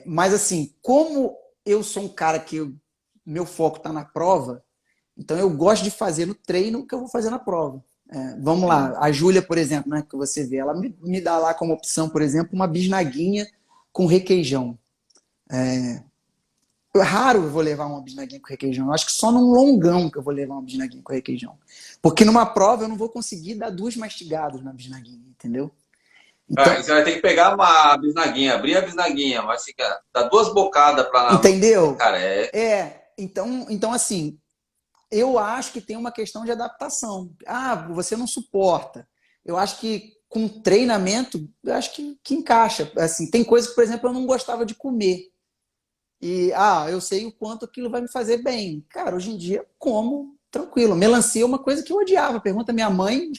Mas assim, como eu sou um cara meu foco está na prova, então eu gosto de fazer no treino o que eu vou fazer na prova. Vamos lá, a Júlia, por exemplo, né, que você vê, ela me dá lá como opção, por exemplo, uma bisnaguinha com requeijão. Raro eu vou levar uma bisnaguinha com requeijão. Eu acho que só num longão que eu vou levar uma bisnaguinha com requeijão. Porque numa prova eu não vou conseguir dar 2 mastigadas na bisnaguinha, entendeu? Então, Você vai ter que pegar uma bisnaguinha, abrir a bisnaguinha, mas fica, dá 2 bocadas para... entendeu? Cara, Então assim, eu acho que tem uma questão de adaptação. Você não suporta. Eu acho que com treinamento, eu acho que encaixa. Assim, tem coisas que, por exemplo, eu não gostava de comer. E, eu sei o quanto aquilo vai me fazer bem. Cara, hoje em dia, como tranquilo. Melancia é uma coisa que eu odiava. Pergunta à minha mãe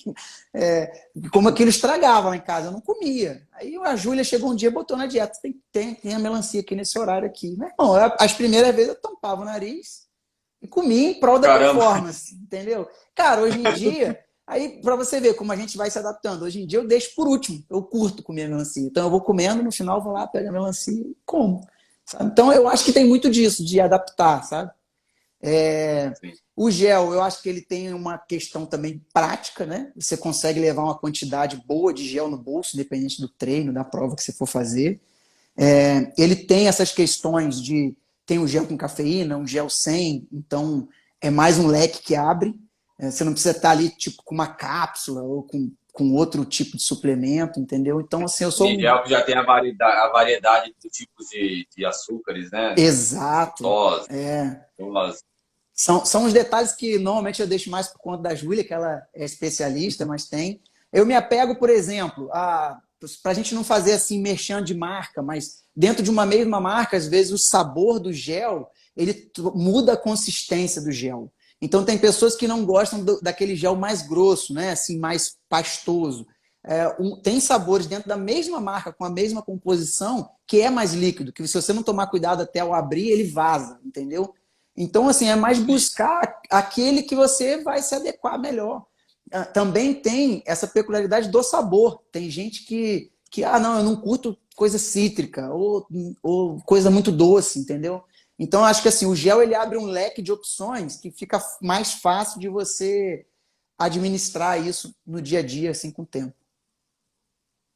como aquilo estragava lá em casa. Eu não comia. Aí a Júlia chegou um dia e botou na dieta. Tem a melancia aqui nesse horário aqui. Meu irmão, as primeiras vezes eu tampava o nariz e comia em prol da performance, entendeu? Cara, hoje em dia, aí para você ver como a gente vai se adaptando. Hoje em dia eu deixo por último. Eu curto comer melancia. Então eu vou comendo, no final vou lá, pego a melancia e como. Sabe? Então eu acho que tem muito disso, de adaptar, sabe? O gel, eu acho que ele tem uma questão também prática, né? Você consegue levar uma quantidade boa de gel no bolso, independente do treino, da prova que você for fazer. Ele tem essas questões de... Tem um gel com cafeína, um gel sem, então é mais um leque que abre. Você não precisa estar ali tipo com uma cápsula ou com outro tipo de suplemento, entendeu? Então, assim, eu sou um gel que já tem a variedade de tipos de açúcares, né? Exato. Lactose, São os detalhes que normalmente eu deixo mais por conta da Júlia, que ela é especialista, mas tem. Eu me apego, por exemplo, para a gente não fazer assim, merchan de marca, mas dentro de uma mesma marca, às vezes o sabor do gel, ele muda a consistência do gel. Então tem pessoas que não gostam daquele gel mais grosso, né? Assim, mais pastoso. Tem sabores dentro da mesma marca, com a mesma composição, que é mais líquido, que se você não tomar cuidado até ao abrir, ele vaza, entendeu? Então, assim, é mais buscar aquele que você vai se adequar melhor. Também tem essa peculiaridade do sabor. Tem gente que não, eu não curto coisa cítrica ou coisa muito doce, entendeu? Então, eu acho que assim, o gel ele abre um leque de opções que fica mais fácil de você administrar isso no dia a dia, assim, com o tempo.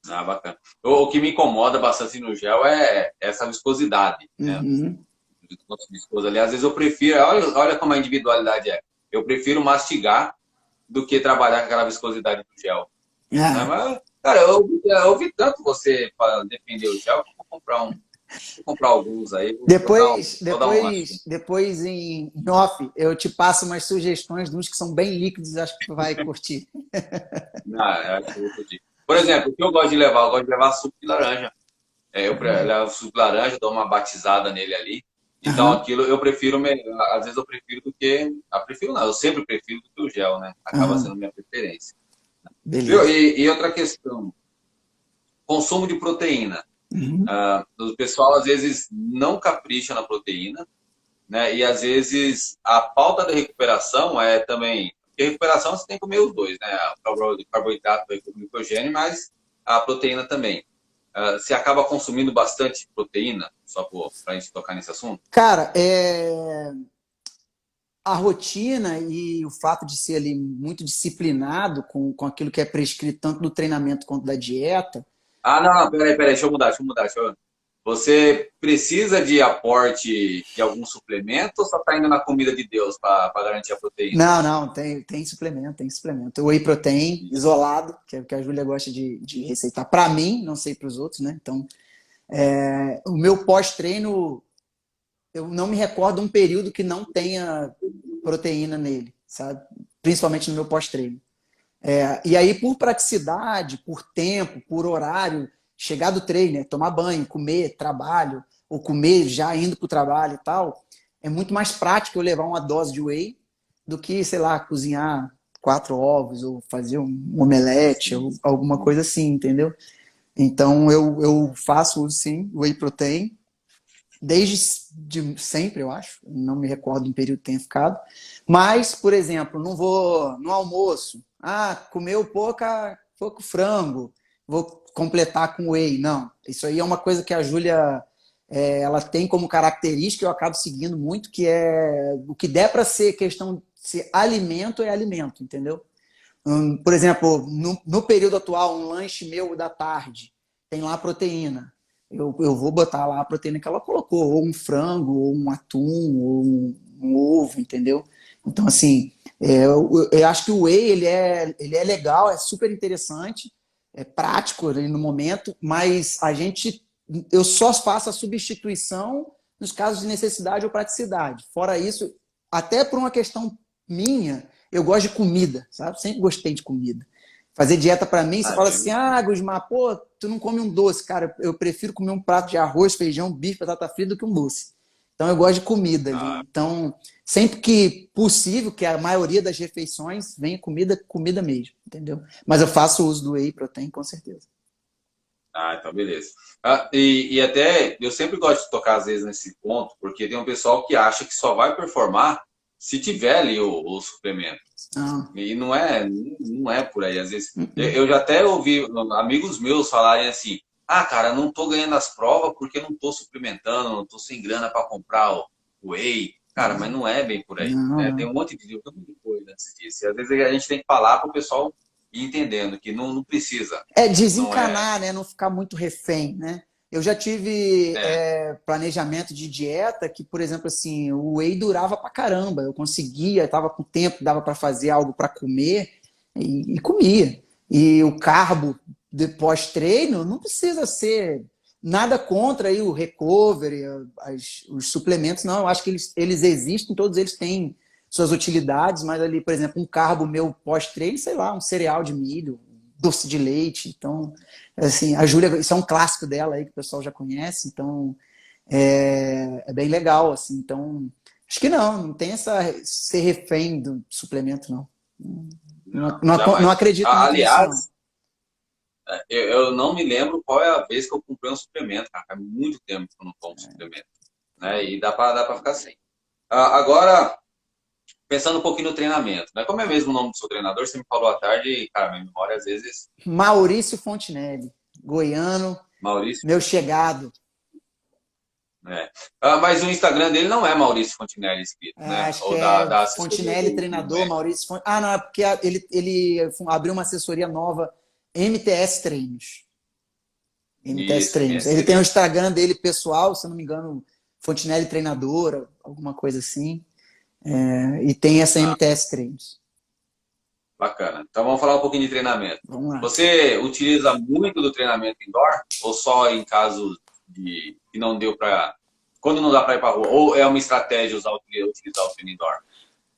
Bacana. O que me incomoda bastante no gel é essa viscosidade, né? Viscoso ali. Às vezes eu prefiro, olha como a individualidade é. Eu prefiro mastigar do que trabalhar com aquela viscosidade do gel. Mas, cara, eu ouvi tanto você para defender o gel, que vou comprar alguns aí. Depois em off, eu te passo umas sugestões de uns que são bem líquidos, acho que tu vai curtir. Acho que eu vou curtir. Por exemplo, o que eu gosto de levar? Eu gosto de levar suco de laranja. Eu levo suco de laranja, dou uma batizada nele ali. Então, aquilo eu prefiro, às vezes eu prefiro do que... prefiro não, eu sempre prefiro do que o gel, né? Acaba sendo minha preferência. Beleza. E outra questão, consumo de proteína. O pessoal, às vezes, não capricha na proteína, né? E, às vezes, a pauta da recuperação é também... Porque recuperação você tem que comer os dois, né? O carboidrato vai com o glicogênio, mas a proteína também. Você acaba consumindo bastante proteína, só para a gente tocar nesse assunto? Cara, a rotina e o fato de ser ali muito disciplinado com aquilo que é prescrito tanto do treinamento quanto da dieta. Não, peraí, deixa eu mudar. Você precisa de aporte de algum suplemento ou só está indo na comida de Deus para garantir a proteína? Não, tem suplemento. O whey protein isolado, que é o que a Júlia gosta de receitar. Para mim, não sei para os outros, né? Então, o meu pós-treino, eu não me recordo um período que não tenha proteína nele, sabe? Principalmente no meu pós-treino. E aí, por praticidade, por tempo, por horário, chegar do treino, né? Tomar banho, comer, trabalho, ou comer já indo para o trabalho e tal, é muito mais prático eu levar uma dose de whey do que, sei lá, cozinhar 4 ovos ou fazer um omelete ou alguma coisa assim, entendeu? Então, eu faço uso, sim, whey protein, desde sempre, eu acho. Não me recordo em período que tenha ficado. Mas, por exemplo, não vou no almoço. Comeu pouco frango. vou completar com whey. Não, isso aí é uma coisa que a Júlia ela tem como característica, eu acabo seguindo muito, que é o que der para ser questão de ser alimento é alimento, entendeu? Por exemplo, no período atual, um lanche meu da tarde tem lá proteína. Eu vou botar lá a proteína que ela colocou, ou um frango, ou um atum, ou um ovo, entendeu? Então, assim, eu acho que o whey ele é legal, é super interessante, é prático ali no momento, mas eu só faço a substituição nos casos de necessidade ou praticidade. Fora isso, até por uma questão minha, eu gosto de comida, sabe? Sempre gostei de comida. Fazer dieta para mim, você fala assim, Gusmar, pô, tu não come um doce. Cara, eu prefiro comer um prato de arroz, feijão, bife, batata frita do que um doce. Então eu gosto de comida ali. Então, sempre que possível, que a maioria das refeições venha comida mesmo, entendeu? Mas eu faço uso do whey protein, com certeza. Então beleza. E até, eu sempre gosto de tocar às vezes nesse ponto, porque tem um pessoal que acha que só vai performar se tiver ali o suplemento. E não é por aí. Às vezes, eu já até ouvi amigos meus falarem assim, cara, não tô ganhando as provas porque não tô suplementando, não tô sem grana para comprar o whey. Cara, mas não é bem por aí. Né? Tem um monte de coisa antes disso. E às vezes a gente tem que falar para o pessoal ir entendendo que não precisa. Desencanar, né? Não ficar muito refém, né? Eu já tive planejamento de dieta que, por exemplo, assim, o whey durava pra caramba. Eu conseguia, estava com tempo, dava para fazer algo para comer e comia. E o carbo de pós-treino não precisa ser nada contra aí o recovery, os suplementos, não. Eu acho que eles existem, todos eles têm suas utilidades, mas ali, por exemplo, um carbo meu pós-treino, sei lá, um cereal de milho, doce de leite. Então, assim, a Júlia, isso é um clássico dela aí que o pessoal já conhece, então é bem legal, assim. Então, acho que não tem ser refém do suplemento, não. Não acredito muito aliás, nisso, não. Eu não me lembro qual é a vez que eu comprei um suplemento, cara. Faz muito tempo que eu não tomo suplemento. Né? E dá pra ficar sem. Agora, pensando um pouquinho no treinamento, né? Como é mesmo o nome do seu treinador? Você me falou à tarde e, cara, minha memória às vezes... Maurício Fontinelli, goiano, Maurício? meu chegado. Mas o Instagram dele não é Maurício Fontinelli escrito, né? Acho Ou que da Fontinelli, treinador, Maurício Fontinelli. Não, é porque ele abriu uma assessoria nova, MTS Treinos. MTS Treinos. Ele tem o Instagram dele pessoal, se eu não me engano, Fontinelli Treinadora, alguma coisa assim. E tem essa MTS Treinos. Bacana. Então vamos falar um pouquinho de treinamento. Vamos lá. Você utiliza muito do treinamento indoor? Ou só em casos de que não deu para... Quando não dá para ir para a rua? Ou é uma estratégia utilizar o treino indoor?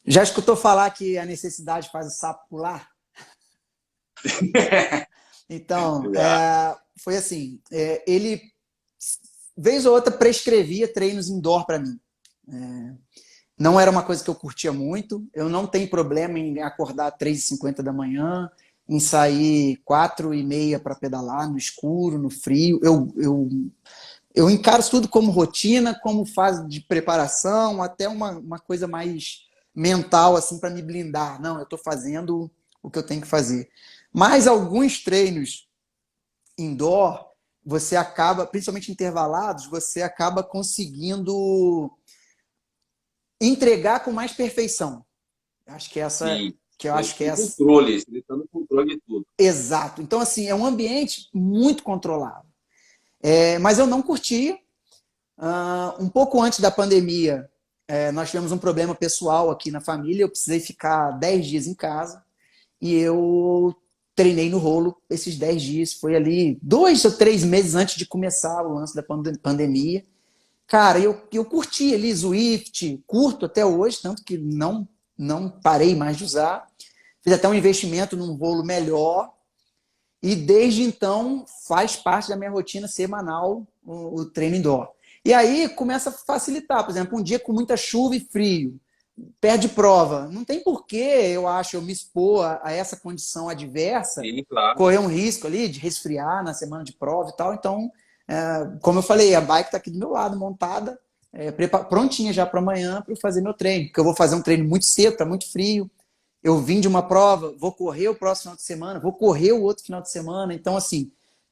Já escutou falar que a necessidade faz o sapo pular? Então, foi assim, ele, vez ou outra, prescrevia treinos indoor para mim. Não era uma coisa que eu curtia muito, eu não tenho problema em acordar 3h50 da manhã, em sair 4h30 para pedalar, no escuro, no frio. Eu encaro isso tudo como rotina, como fase de preparação, até uma coisa mais mental, assim, para me blindar. Não, eu estou fazendo o que eu tenho que fazer. Mas alguns treinos indoor, você acaba, principalmente intervalados, você acaba conseguindo entregar com mais perfeição. Acho que essa... Sim. Que eu acho que é controle, você está no controle de tudo. Exato. Então, assim, é um ambiente muito controlado. Mas eu não curti. Um pouco antes da pandemia, nós tivemos um problema pessoal aqui na família. Eu precisei ficar 10 dias em casa e eu treinei no rolo esses 10 dias. Foi ali 2 ou 3 meses antes de começar o lance da pandemia. Cara, eu curti ali Zwift, curto até hoje, tanto que não parei mais de usar. Fiz até um investimento num rolo melhor. E desde então faz parte da minha rotina semanal o treino indoor. E aí começa a facilitar. Por exemplo, um dia com muita chuva e frio, perto de prova. Não tem porquê, eu acho, eu me expor a essa condição adversa. Sim, claro. Correr um risco ali de resfriar na semana de prova e tal. Então, como eu falei, a bike está aqui do meu lado, montada, prontinha já para amanhã para eu fazer meu treino. Porque eu vou fazer um treino muito cedo, está muito frio. Eu vim de uma prova, vou correr o próximo final de semana, vou correr o outro final de semana. Então, assim,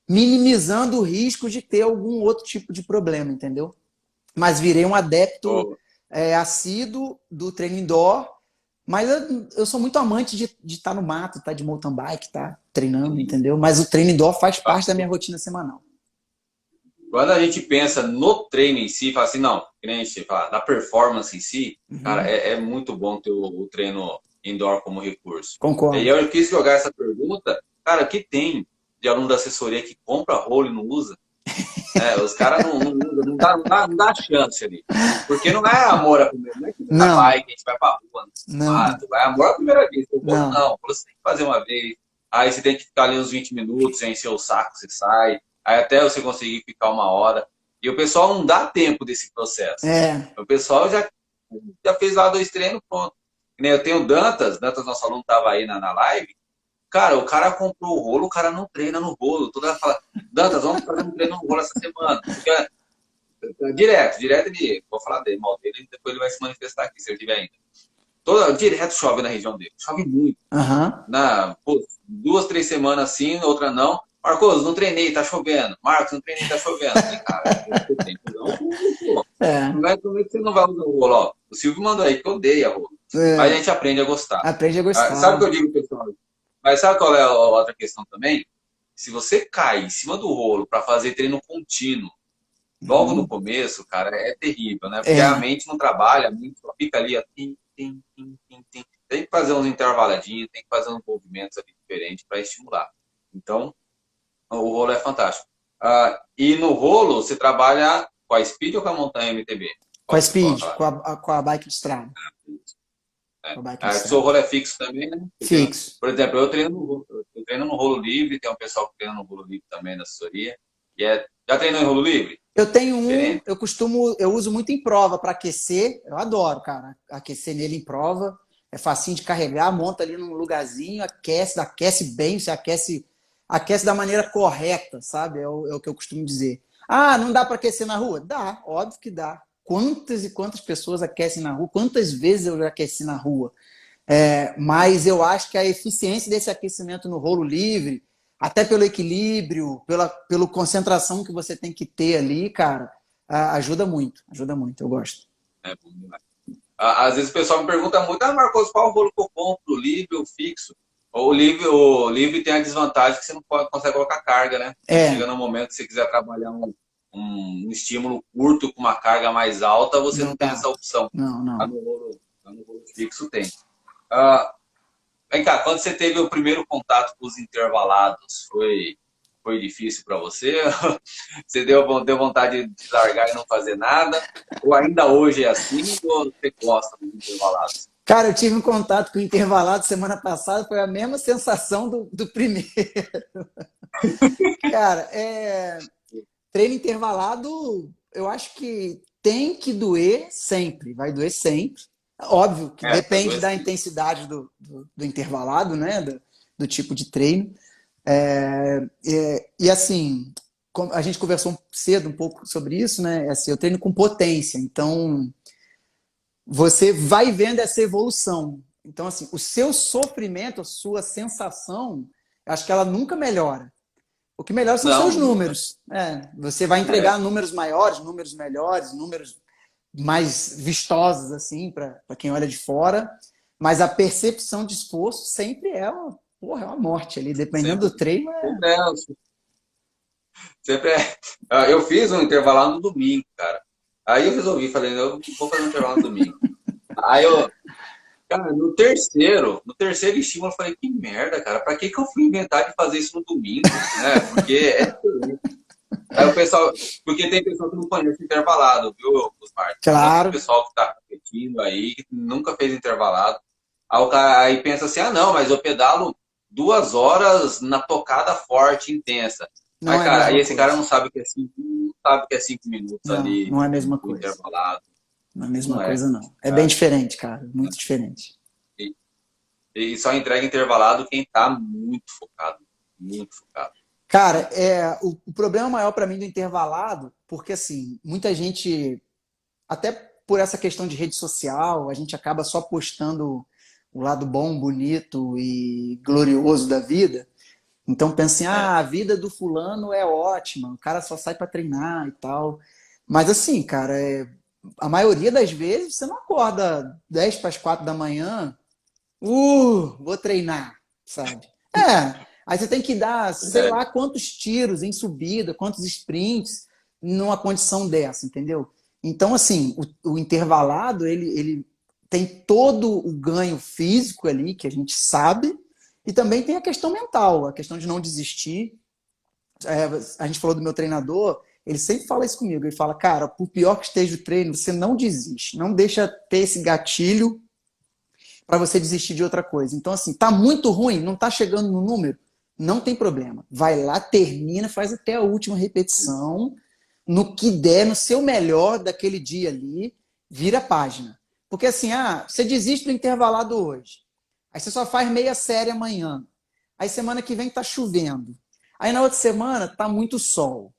minimizando o risco de ter algum outro tipo de problema, entendeu? Mas virei um adepto assíduo do treino indoor, mas eu sou muito amante de estar no mato, estar de mountain bike, estar treinando, entendeu? Mas o treino indoor faz parte da minha rotina semanal. Quando a gente pensa no treino em si, fala assim, não, que nem a gente fala, na performance em si, cara, é muito bom ter o treino indoor como recurso. Concordo. E eu quis jogar essa pergunta, cara, que tem de aluno da assessoria que compra rolo e não usa? Os caras não dá chance ali. Porque não é amor à primeira, não é que na bike, a gente vai pra rua, é amor à primeira vez. Não, você tem que fazer uma vez, aí você tem que ficar ali uns 20 minutos, encher o saco, você sai, aí até você conseguir ficar 1 hora. E o pessoal não dá tempo desse processo. O pessoal já fez lá 2 treinos, pronto. Eu tenho o Dantas, nosso aluno, estava aí na live. Cara, o cara comprou o rolo, o cara não treina no rolo. Toda hora fala, Dantas, vamos fazer um treino no rolo essa semana. Porque, direto ele, vou falar dele, mal dele, depois ele vai se manifestar aqui, se ele tiver ainda. Direto chove na região dele, chove muito. 2, 3 semanas sim, outra não. Marcos, não treinei, tá chovendo. Marcos, não treinei, tá chovendo. Falei, cara, eu tenho que usar o rolo, Como é que você não vai usar o rolo? Ó, o Silvio mandou aí que odeia rolo. Mas a gente aprende a gostar. Aprende a gostar. Sabe o que eu digo, pessoal? Mas sabe qual é a outra questão também? Se você cai em cima do rolo para fazer treino contínuo, logo no começo, cara, é terrível, né? Porque a mente não trabalha, a mente só fica ali, ó, tim. Tem que fazer uns intervaladinhos, tem que fazer uns movimentos ali diferentes para estimular. Então, o rolo é fantástico. E no rolo, você trabalha com a Speed ou com a montanha MTB? Com a Speed, com a bike de estrada. O seu rolo é fixo também, né? Fixo. Por exemplo, eu treino no rolo livre, tem um pessoal que treina no rolo livre também na assessoria. Já treinou em rolo livre? Eu tenho eu uso muito em prova para aquecer. Eu adoro, cara, aquecer nele em prova. É facinho de carregar, monta ali num lugarzinho, aquece bem, você aquece da maneira correta, sabe? É o que eu costumo dizer. Não dá para aquecer na rua? Dá, óbvio que dá. Quantas e quantas pessoas aquecem na rua? Quantas vezes eu já aqueci na rua? Mas eu acho que a eficiência desse aquecimento no rolo livre, até pelo equilíbrio, pela concentração que você tem que ter ali, cara, ajuda muito, eu gosto. É bom demais. Às vezes o pessoal me pergunta muito, Marcos, qual rolo que eu compro, o livre ou fixo? O livre tem a desvantagem que você não consegue colocar carga, né? Chega no momento que você quiser trabalhar um estímulo curto com uma carga mais alta, você não tem essa opção. Não. No rolo fixo tem. Vem cá, quando você teve o primeiro contato com os intervalados, foi difícil para você? Você deu vontade de largar e não fazer nada? Ou ainda hoje é assim? Ou você gosta dos intervalados? Cara, eu tive um contato com o intervalado semana passada, foi a mesma sensação do primeiro. Cara, treino intervalado, eu acho que tem que doer sempre, vai doer sempre. Óbvio que depende da intensidade do intervalado, né? Do tipo de treino. E assim, a gente conversou cedo um pouco sobre isso, né? Assim, eu treino com potência, então você vai vendo essa evolução. Então, assim, o seu sofrimento, a sua sensação, acho que ela nunca melhora. O que melhora são seus números. Você vai entregar números maiores, números melhores, números mais vistosos, assim, para quem olha de fora. Mas a percepção de esforço sempre é uma morte ali, dependendo do treino. Sempre é. Eu fiz um intervalo no domingo, cara. Aí eu resolvi, falei, eu vou fazer um intervalo no domingo. Aí cara, no terceiro estímulo, eu falei, que merda, cara, pra que eu fui inventar de fazer isso no domingo, né? Porque é diferente. Aí o pessoal, porque tem pessoal que não conhece intervalado, viu, Osmar? Claro. Tem pessoal que tá competindo aí, que nunca fez intervalado. Aí o cara aí pensa assim, não, mas eu pedalo 2 horas na tocada forte, intensa. Não mas, cara, aí esse coisa. cara não sabe o que é 5 minutos ali. Não é a mesma coisa. Intervalado. Não é a mesma coisa, não. É bem diferente, cara. Muito diferente. E só entrega intervalado quem tá muito focado. Muito focado. Cara, o problema maior para mim do intervalado, porque assim, muita gente, até por essa questão de rede social, a gente acaba só postando o lado bom, bonito e glorioso da vida. Então pensa assim, a vida do fulano é ótima, o cara só sai para treinar e tal. Mas assim, cara, a maioria das vezes você não acorda 10 para as 4 da manhã, vou treinar, sabe? Aí você tem que dar, sei É, lá, quantos tiros em subida, quantos sprints numa condição dessa, entendeu? Então, assim, o intervalado, ele tem todo o ganho físico ali, que a gente sabe, e também tem a questão mental, a questão de não desistir. A gente falou do meu treinador, ele sempre fala isso comigo, ele fala, cara, por pior que esteja o treino, você não desiste, não deixa ter esse gatilho para você desistir de outra coisa. Então, assim, tá muito ruim, não tá chegando no número, não tem problema. Vai lá, termina, faz até a última repetição, no que der, no seu melhor daquele dia ali, vira a página. Porque assim, você desiste do intervalado hoje. Aí você só faz meia série amanhã. Aí semana que vem tá chovendo. Aí na outra semana tá muito sol.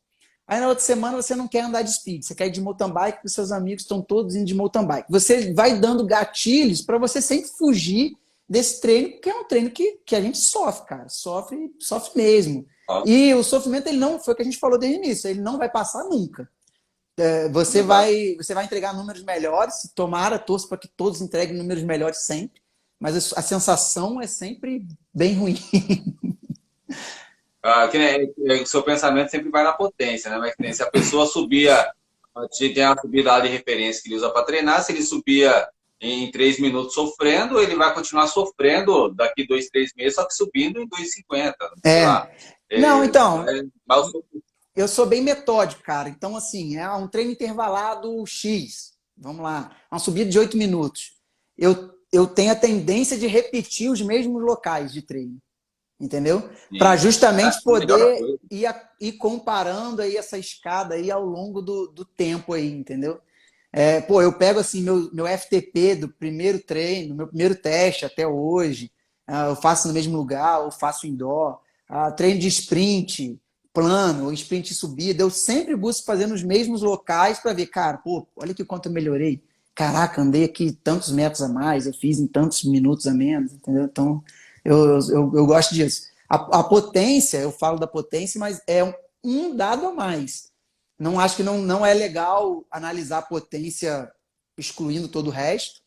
Aí na outra semana você não quer andar de speed, você quer ir de mountain bike, porque seus amigos estão todos indo de mountain bike. Você vai dando gatilhos para você sempre fugir desse treino, porque é um treino que a gente sofre, cara. Sofre mesmo. ó, E o sofrimento, ele não, foi o que a gente falou desde o início, ele não vai passar nunca. Você não vai. vai entregar números melhores, tomara, torço para que todos entreguem números melhores sempre, mas a sensação é sempre bem ruim. O seu pensamento sempre vai na potência, né? Mas que nem se a pessoa subia, tem a subida lá de referência que ele usa para treinar, se ele subia em 3 minutos sofrendo, ele vai continuar sofrendo daqui 2, 3 meses, só que subindo em 2,50, sei lá. Não, então, Mas eu sou bem metódico, cara. Então, assim, é um treino intervalado X. Vamos lá. Uma subida de 8 minutos. Eu tenho a tendência de repetir os mesmos locais de treino. Entendeu? Para justamente melhor poder coisa. ir comparando aí essa escada aí ao longo do tempo aí, entendeu? Eu pego assim meu FTP do primeiro treino, meu primeiro teste até hoje, eu faço no mesmo lugar, eu faço indoor, treino de sprint, plano, ou sprint e subida, eu sempre busco fazer nos mesmos locais para ver, cara, pô, olha que quanto eu melhorei. Caraca, andei aqui tantos metros a mais, eu fiz em tantos minutos a menos, entendeu? Então, eu gosto disso. A potência, eu falo da potência, mas é um dado a mais. Não acho que não é legal analisar a potência excluindo todo o resto.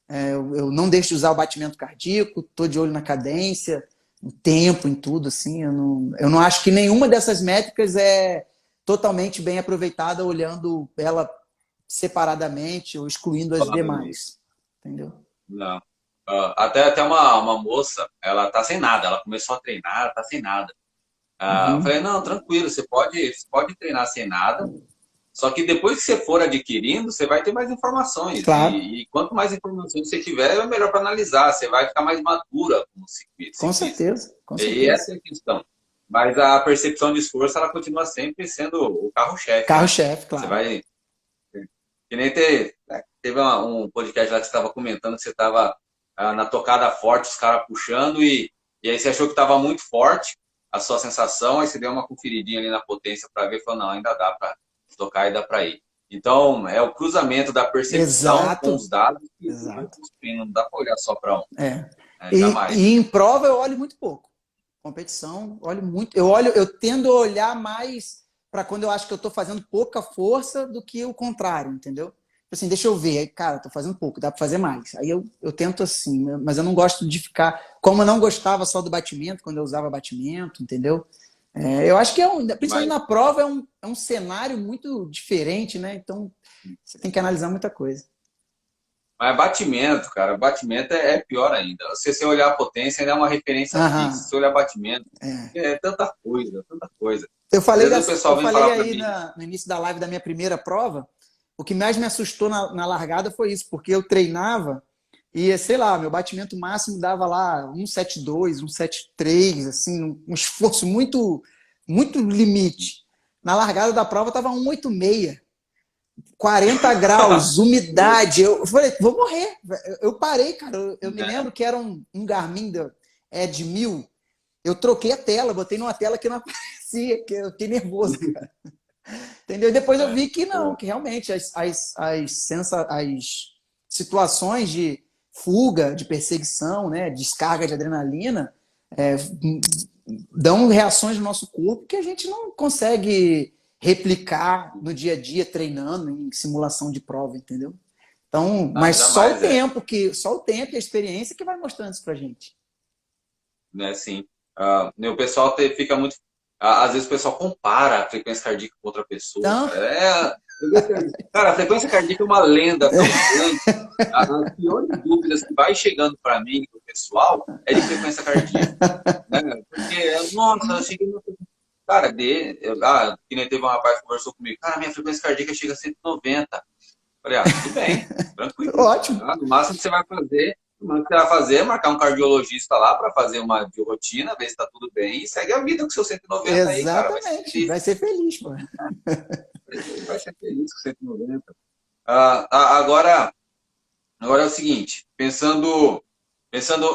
Eu não deixo de usar o batimento cardíaco, estou de olho na cadência, no tempo, em tudo. Assim, eu não acho que nenhuma dessas métricas é totalmente bem aproveitada olhando ela separadamente ou excluindo as demais. Entendeu? Não. Até uma moça, ela tá sem nada, ela começou a treinar, ela tá sem nada. Eu falei, não, tranquilo, você pode treinar sem nada, só que depois que você for adquirindo, você vai ter mais informações. Claro, E quanto mais informações você tiver, é melhor para analisar, você vai ficar mais madura como com ciclista. certeza, com E certeza. essa é a questão. Mas a percepção de esforço, ela continua sempre sendo o carro-chefe, né? Carro-chefe, Você claro. vai. Que nem teve um podcast lá que você estava comentando que você estava na tocada forte, os caras puxando, e aí você achou que estava muito forte a sua sensação, aí você deu uma conferidinha ali na potência para ver e falou, não, ainda dá para tocar e dá para ir. Então, é o cruzamento da percepção com Exato, os dados que vai exato. construindo, não dá para olhar só para um, É. né? E Jamais. em prova eu olho muito pouco. Competição, olho muito. Eu tendo a olhar mais para quando eu acho que eu estou fazendo pouca força do que o contrário, entendeu? Assim, deixa eu ver, aí, cara, estou fazendo pouco, dá para fazer mais. Aí eu tento assim, mas eu não gosto de ficar. Como eu não gostava só do batimento, quando eu usava batimento, entendeu? Eu acho que principalmente Mas, na prova, é um cenário muito diferente, né? Então você tem que analisar muita coisa. mas batimento, cara, batimento é pior ainda. Se você olhar a potência, ainda é uma referência fixa. Se Aham. você olhar batimento, é tanta coisa, tanta coisa. Eu Às falei, vezes o eu pessoal vem falei falar para aí mim, no início da live da minha primeira prova, o que mais me assustou na largada foi isso, porque eu treinava e, sei lá, meu batimento máximo dava lá 1,72, 1,73, assim, um esforço muito, muito limite. Na largada da prova estava 1,86, 40 graus, umidade. Eu falei, vou morrer. Eu parei, cara. Eu me lembro que era um Garmin da Edge 1000. Eu troquei a tela, botei numa tela que não aparecia, que eu fiquei nervoso, cara. Entendeu? E depois eu vi que não, que realmente as situações de fuga, de perseguição, né, descarga de adrenalina, é, dão reações no nosso corpo que a gente não consegue replicar no dia a dia, treinando em simulação de prova, entendeu? Então, Ah, mas só o jamais, tempo e a experiência que vai mostrando isso pra gente. né? Sim. O pessoal fica muito. Às vezes o pessoal compara a frequência cardíaca com outra pessoa, Então, cara. Cara, a frequência cardíaca é uma lenda tão grande. As piores dúvidas que vai chegando para mim, do pessoal, é de frequência cardíaca. Né? Porque, nossa, eu cheguei no. Cara, que nem teve um rapaz que conversou comigo. Cara, minha frequência cardíaca chega a 190. Falei, tudo bem, tranquilo. ótimo. No máximo que você vai fazer. O que você vai fazer é marcar um cardiologista lá para fazer uma de rotina, ver se está tudo bem e segue a vida com seu 190 aí, cara. Exatamente. Vai ser feliz, pô. Vai ser feliz com 190. Agora é o seguinte, pensando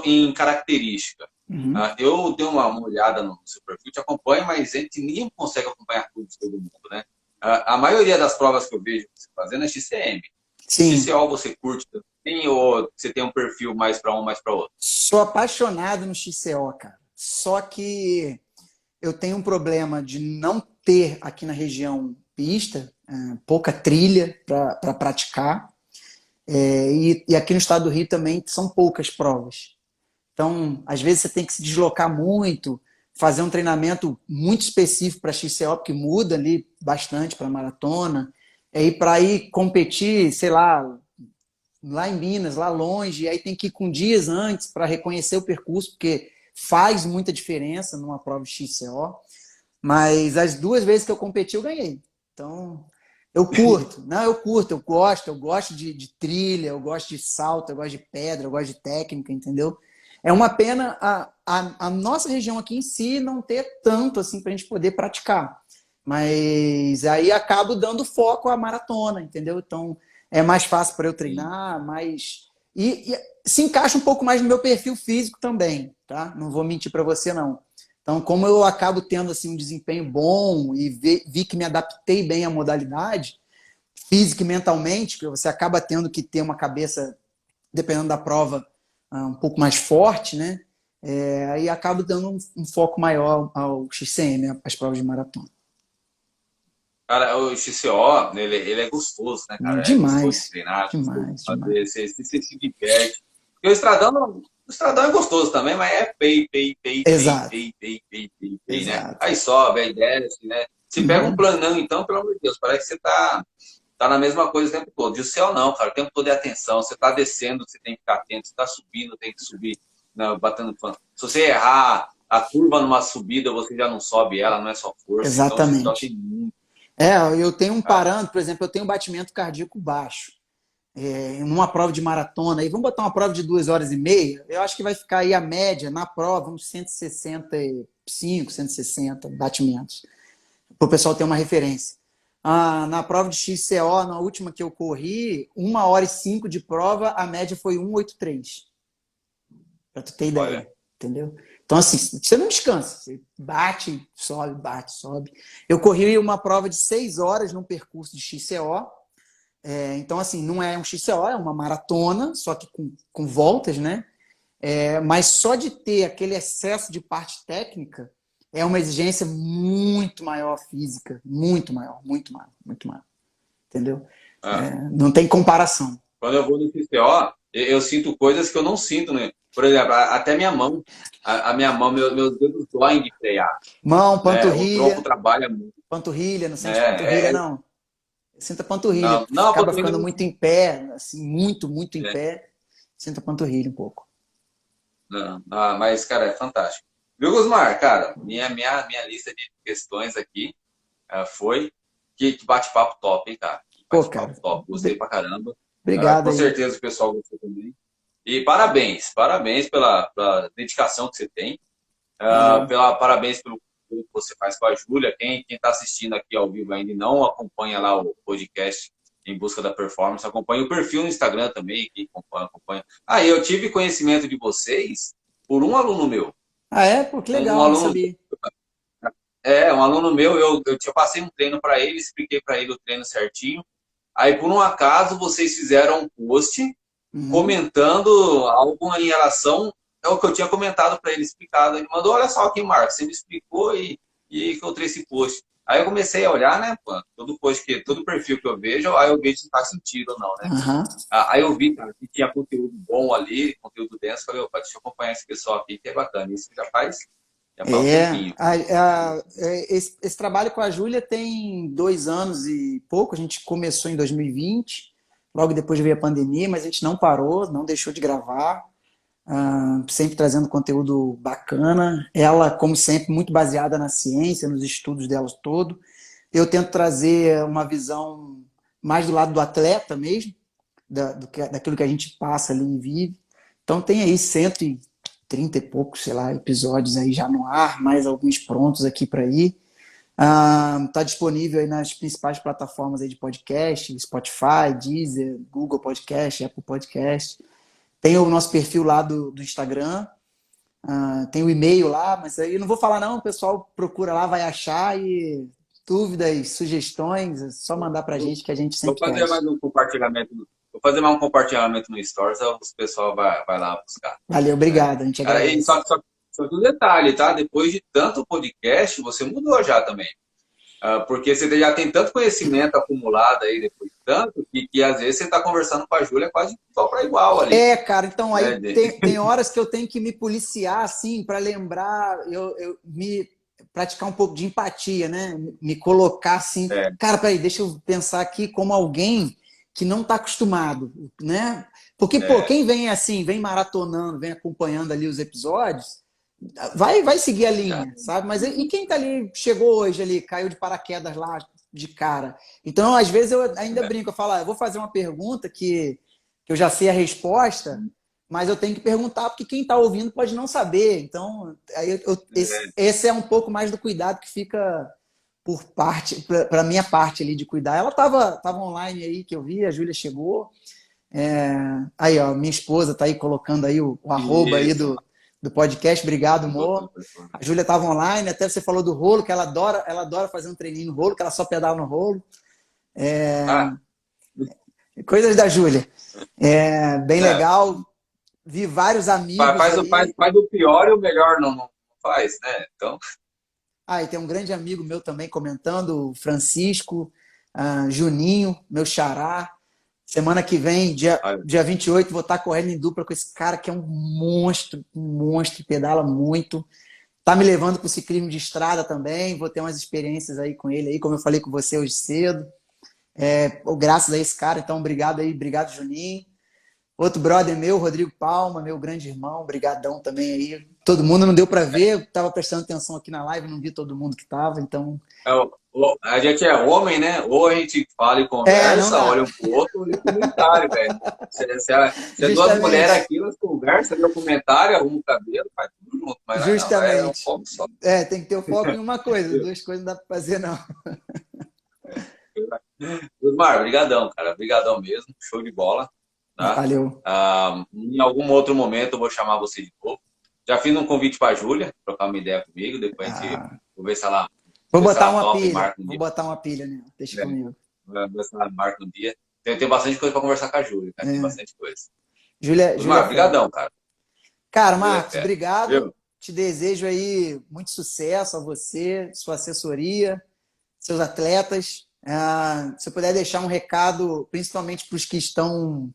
em característica. Uhum. Eu dei uma olhada no seu perfil, te acompanho, mas ninguém consegue acompanhar tudo de todo mundo, né? A maioria das provas que eu vejo você fazendo é XCM. Sim. XCO você curte também ou você tem um perfil mais para um, mais para outro? Sou apaixonado no XCO, cara. Só que eu tenho um problema de não ter aqui na região pista, pouca trilha para praticar. E aqui no estado do Rio também são poucas provas. Então, às vezes você tem que se deslocar muito, fazer um treinamento muito específico para XCO, porque muda ali bastante para maratona. E para ir competir, sei lá em Minas, lá longe, e aí tem que ir com dias antes para reconhecer o percurso, porque faz muita diferença numa prova de XCO. Mas as 2 vezes que eu competi, eu ganhei. Então, eu curto. Não, eu curto, eu gosto de trilha, eu gosto de salto, eu gosto de pedra, eu gosto de técnica, entendeu? É uma pena a nossa região aqui em si não ter tanto assim para a gente poder praticar. Mas aí acabo dando foco à maratona, entendeu? Então, é mais fácil para eu treinar, e se encaixa um pouco mais no meu perfil físico também, tá? Não vou mentir para você, não. Então, como eu acabo tendo assim, um desempenho bom e vi que me adaptei bem à modalidade, física e mentalmente, porque você acaba tendo que ter uma cabeça, dependendo da prova, um pouco mais forte, né? Aí acabo dando um foco maior ao XCM, às provas de maratona. Cara, o XCO, ele é gostoso, né, cara? É gostoso de Demais, treinar, é gostoso de demais, demais. fazer, você se diverte. Porque o estradão é gostoso também, mas é Exato, pei, né? exato. Aí sobe, aí desce, né? Se pega um Uhum. planão, então, pelo amor de Deus, parece que você tá na mesma coisa o tempo todo. E o céu não, cara, o tempo todo é atenção. Você tá descendo, você tem que ficar atento. Você tá subindo, tem que subir, né, batendo pano. Se você errar a curva numa subida, você já não sobe ela, não é só força. Então, o XCO tem Exatamente. muito, Eu tenho um cara. parâmetro, por exemplo, eu tenho um batimento cardíaco baixo. Numa prova de maratona, aí vamos botar uma prova de 2 horas e meia, eu acho que vai ficar aí a média na prova, uns 165, 160 batimentos, para o pessoal ter uma referência. Na prova de XCO, na última que eu corri, 1 hora e 5 de prova, a média foi 1,83. Para tu ter ideia, Olha, entendeu? Então, assim, você não descansa, você bate, sobe. Eu corri uma prova de 6 horas num percurso de XCO. Então, assim, não é um XCO, é uma maratona, só que com voltas, né? Mas só de ter aquele excesso de parte técnica é uma exigência muito maior física, muito maior, muito maior, muito maior. Entendeu? ah, Não tem comparação. quando eu vou no XCO, eu sinto coisas que eu não sinto, né? Por exemplo, até minha mão, a minha mão, meus dedos doem de frear, Mão, né? O tronco panturrilha, trabalha muito, panturrilha, não sente né? panturrilha, não. Sinta a panturrilha, Não, a acaba panturrilha ficando não. muito em pé, assim, muito, muito em É, pé. Sinta a panturrilha um pouco. não, mas, cara, é fantástico. Viu, Gusmar? Cara, minha lista de questões aqui foi que bate-papo top, hein, cara? Que Pô, cara, bate-papo top. Gostei pra caramba. obrigado Com aí. certeza o pessoal gostou também. E parabéns pela dedicação que você tem. Valeu. Parabéns pelo que você faz com a Júlia. Quem está assistindo aqui ao vivo ainda e não acompanha lá o podcast Em Busca da Performance, acompanha o perfil no Instagram também, que acompanha. Eu tive conhecimento de vocês por um aluno meu. Pô, que Um legal, não aluno, sabia. um aluno meu, eu passei um treino para ele, expliquei para ele o treino certinho. Aí, por um acaso, vocês fizeram um post Uhum. comentando algo em relação é o que eu tinha comentado para ele, explicado. Ele mandou, olha só aqui, Marcos, você me explicou e encontrei esse post. Aí eu comecei a olhar, né, pô, todo perfil que eu vejo, aí eu vejo se faz sentido ou não, né? Aham. Aí eu vi, cara, que tinha conteúdo bom ali, conteúdo denso, falei, opa, deixa eu acompanhar esse pessoal aqui, que é bacana. Isso já faz um tempinho. Esse trabalho com a Júlia tem 2 anos e pouco, a gente começou em 2020, logo depois veio a pandemia, mas a gente não parou, não deixou de gravar, sempre trazendo conteúdo bacana. Ela, como sempre, muito baseada na ciência, nos estudos dela todo. Eu tento trazer uma visão mais do lado do atleta mesmo, daquilo que a gente passa ali e vive. Então tem aí 130 e poucos, sei lá, episódios aí já no ar, mais alguns prontos aqui para ir. Está disponível aí nas principais plataformas aí de podcast, Spotify, Deezer, Google Podcast, Apple Podcast. Tem o nosso perfil lá do Instagram, tem o e-mail lá, mas aí eu não vou falar não, o pessoal procura lá, vai achar, e dúvidas, sugestões, é só mandar pra gente que a gente sempre Vou fazer mais um compartilhamento. Vou fazer mais um compartilhamento no Stories, aí o pessoal vai lá buscar. Valeu, obrigado, a gente Cara, agradece. Só que um detalhe, tá? Depois de tanto podcast, você mudou já também. Porque você já tem tanto conhecimento acumulado aí depois de tanto, que às vezes você está conversando com a Júlia quase igual para igual ali. Cara, então aí tem horas que eu tenho que me policiar, assim, para lembrar, eu me praticar um pouco de empatia, né? Me colocar assim, cara, peraí, deixa eu pensar aqui como alguém que não está acostumado, né? Porque, pô, quem vem assim, vem maratonando, vem acompanhando ali os episódios, vai seguir a linha, sabe? Mas e quem tá ali, chegou hoje ali, caiu de paraquedas lá de cara? Então, às vezes, eu ainda brinco, eu falo, eu vou fazer uma pergunta que eu já sei a resposta, mas eu tenho que perguntar, porque quem está ouvindo pode não saber. Então, aí esse é um pouco mais do cuidado que fica por parte, para minha parte ali de cuidar. Ela estava online aí, que eu vi, a Júlia chegou. Aí, ó, minha esposa está aí colocando aí o arroba aí do podcast. Obrigado, amor. A Júlia estava online, até você falou do rolo, que ela adora fazer um treininho no rolo, que ela só pedala no rolo. Coisas da Júlia. Bem legal. Vi vários amigos faz o pior e o melhor não faz, né? Então... e tem um grande amigo meu também comentando, o Francisco, Juninho, meu xará. Semana que vem, dia 28, vou estar correndo em dupla com esse cara que é um monstro, pedala muito. Tá me levando para o ciclismo de estrada também, vou ter umas experiências aí com ele, aí, como eu falei com você hoje cedo. Graças a esse cara, então obrigado aí, obrigado Juninho. Outro brother meu, Rodrigo Palma, meu grande irmão, brigadão também aí. Todo mundo não deu para ver, estava prestando atenção aqui na live, não vi todo mundo que estava, então... A gente é homem, né? Ou a gente fala e conversa, olha um pro outro, olha o comentário, velho. Se é duas mulheres aqui, elas conversam, lê o comentário, arruma o cabelo, faz tudo junto. Mas justamente. Não, é um foco só. Tem que ter o foco em uma coisa, duas coisas não dá para fazer, não. Mar, brigadão, cara. Brigadão mesmo, show de bola. Tá? Valeu. Em algum outro momento eu vou chamar você de novo. Já fiz um convite para a Júlia, trocar uma ideia comigo, depois a gente vou ver se ela... Vou botar uma pilha. Vou botar uma pilha, né? Deixa comigo. Vou ver se ela marca um dia. Tem bastante coisa para conversar com a Júlia, cara. Tem bastante coisa. Júlia, brigadão, cara. Cara, Marcos, obrigado. Te desejo aí muito sucesso a você, sua assessoria, seus atletas. Se eu puder deixar um recado, principalmente para os que estão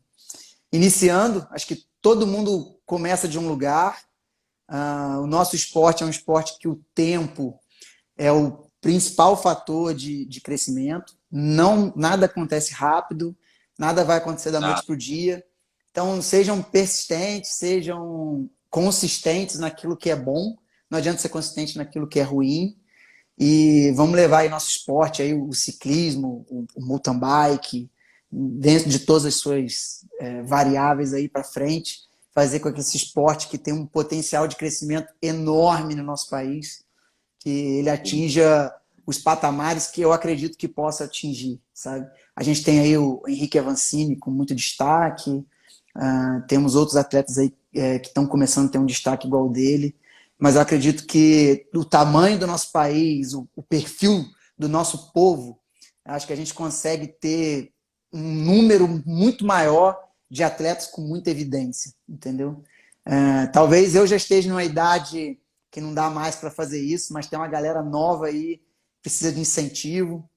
iniciando, acho que todo mundo começa de um lugar. O nosso esporte é um esporte que o tempo é o principal fator de crescimento. Nada acontece rápido, nada vai acontecer da noite para o dia. Então, sejam persistentes, sejam consistentes naquilo que é bom. Não adianta ser consistente naquilo que é ruim. E vamos levar aí nosso esporte, aí, o ciclismo, o mountain bike, dentro de todas as suas variáveis aí para frente, fazer com que esse esporte que tem um potencial de crescimento enorme no nosso país, que ele atinja os patamares que eu acredito que possa atingir, sabe? A gente tem aí o Henrique Avancini com muito destaque, temos outros atletas aí que estão começando a ter um destaque igual dele, mas eu acredito que o tamanho do nosso país, o perfil do nosso povo, acho que a gente consegue ter um número muito maior de atletas com muita evidência, entendeu? Talvez eu já esteja numa idade que não dá mais para fazer isso, mas tem uma galera nova aí que precisa de incentivo.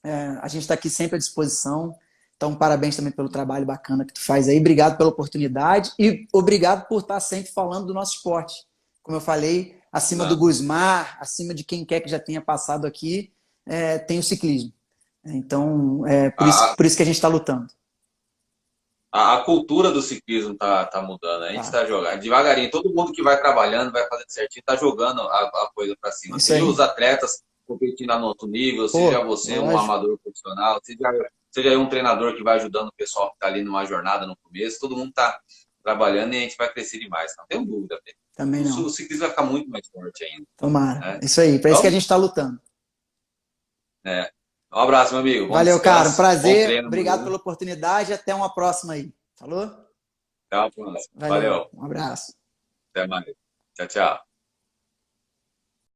A gente está aqui sempre à disposição. Então, parabéns também pelo trabalho bacana que tu faz aí. Obrigado pela oportunidade e obrigado por estar sempre falando do nosso esporte. Como eu falei, acima do Gusmar, acima de quem quer que já tenha passado aqui, tem o ciclismo. Então, por isso que a gente está lutando. A cultura do ciclismo tá mudando. A gente está jogando devagarinho. Todo mundo que vai trabalhando, vai fazendo certinho, está jogando a coisa para cima. Seja os atletas competindo a alto nível, seja você um amador profissional, seja um treinador que vai ajudando o pessoal que está ali numa jornada no começo. Todo mundo está trabalhando e a gente vai crescer demais. Não tenho dúvida. Também não. O ciclismo vai ficar muito mais forte ainda. Tomara. Isso aí. Para isso que a gente está lutando. Um abraço, meu amigo. Valeu, cara. Um prazer. Obrigado pela oportunidade. Até uma próxima aí. Falou? Até uma próxima. Valeu. Um abraço. Até mais. Tchau, tchau.